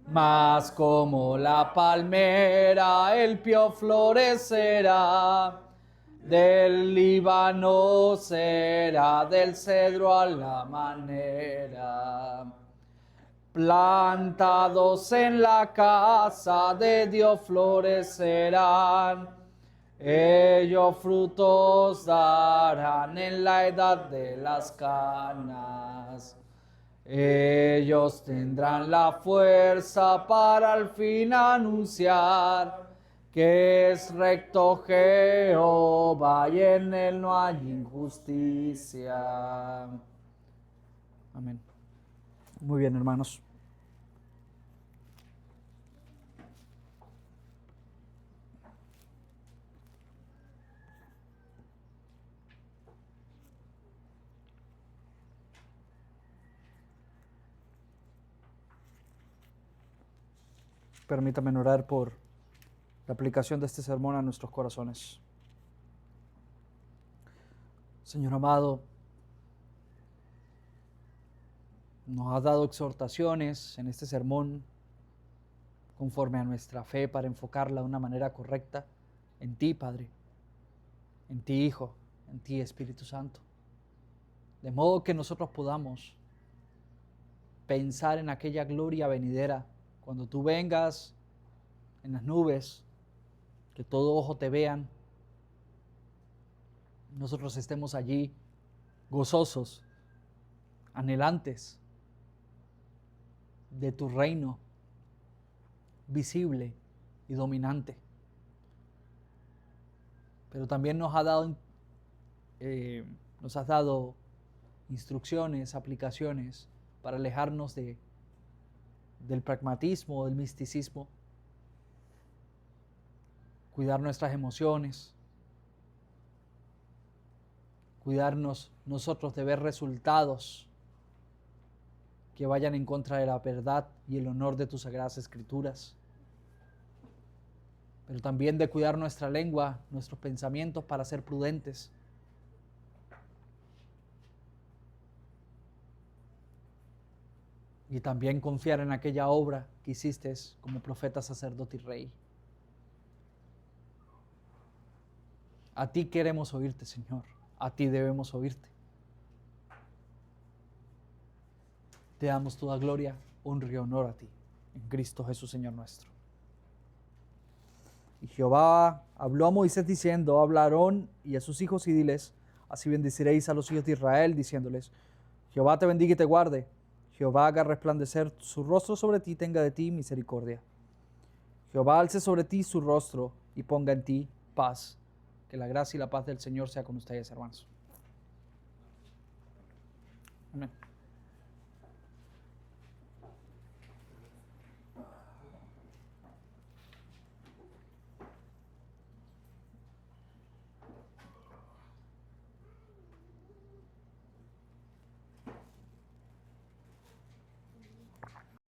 Mas como la palmera el pío florecerá, del Líbano será del cedro a la manera. Plantados en la casa de Dios florecerán, ellos frutos darán en la edad de las canas. Ellos tendrán la fuerza para al fin anunciar que es recto Jehová y en él no hay injusticia. Amén. Muy bien, hermanos. Permítame orar por la aplicación de este sermón a nuestros corazones. Señor amado, nos has dado exhortaciones en este sermón conforme a nuestra fe para enfocarla de una manera correcta en ti, Padre, en ti, Hijo, en ti, Espíritu Santo. De modo que nosotros podamos pensar en aquella gloria venidera cuando tú vengas en las nubes, que todo ojo te vean, nosotros estemos allí gozosos, anhelantes de tu reino visible y dominante. Pero también nos has dado instrucciones, aplicaciones para alejarnos de del pragmatismo, del misticismo. Cuidar nuestras emociones. Cuidarnos nosotros de ver resultados que vayan en contra de la verdad y el honor de tus sagradas escrituras. Pero también de cuidar nuestra lengua, nuestros pensamientos para ser prudentes. Y también confiar en aquella obra que hiciste como profeta, sacerdote y rey. A ti queremos oírte, Señor. A ti debemos oírte. Te damos toda gloria, honra y honor a ti, en Cristo Jesús, Señor nuestro. Y Jehová habló a Moisés diciendo: habla a Aarón y a sus hijos y diles: así bendeciréis a los hijos de Israel, diciéndoles: Jehová te bendiga y te guarde. Jehová haga resplandecer su rostro sobre ti y tenga de ti misericordia. Jehová alce sobre ti su rostro y ponga en ti paz. Que la gracia y la paz del Señor sea con ustedes, hermanos. Amén.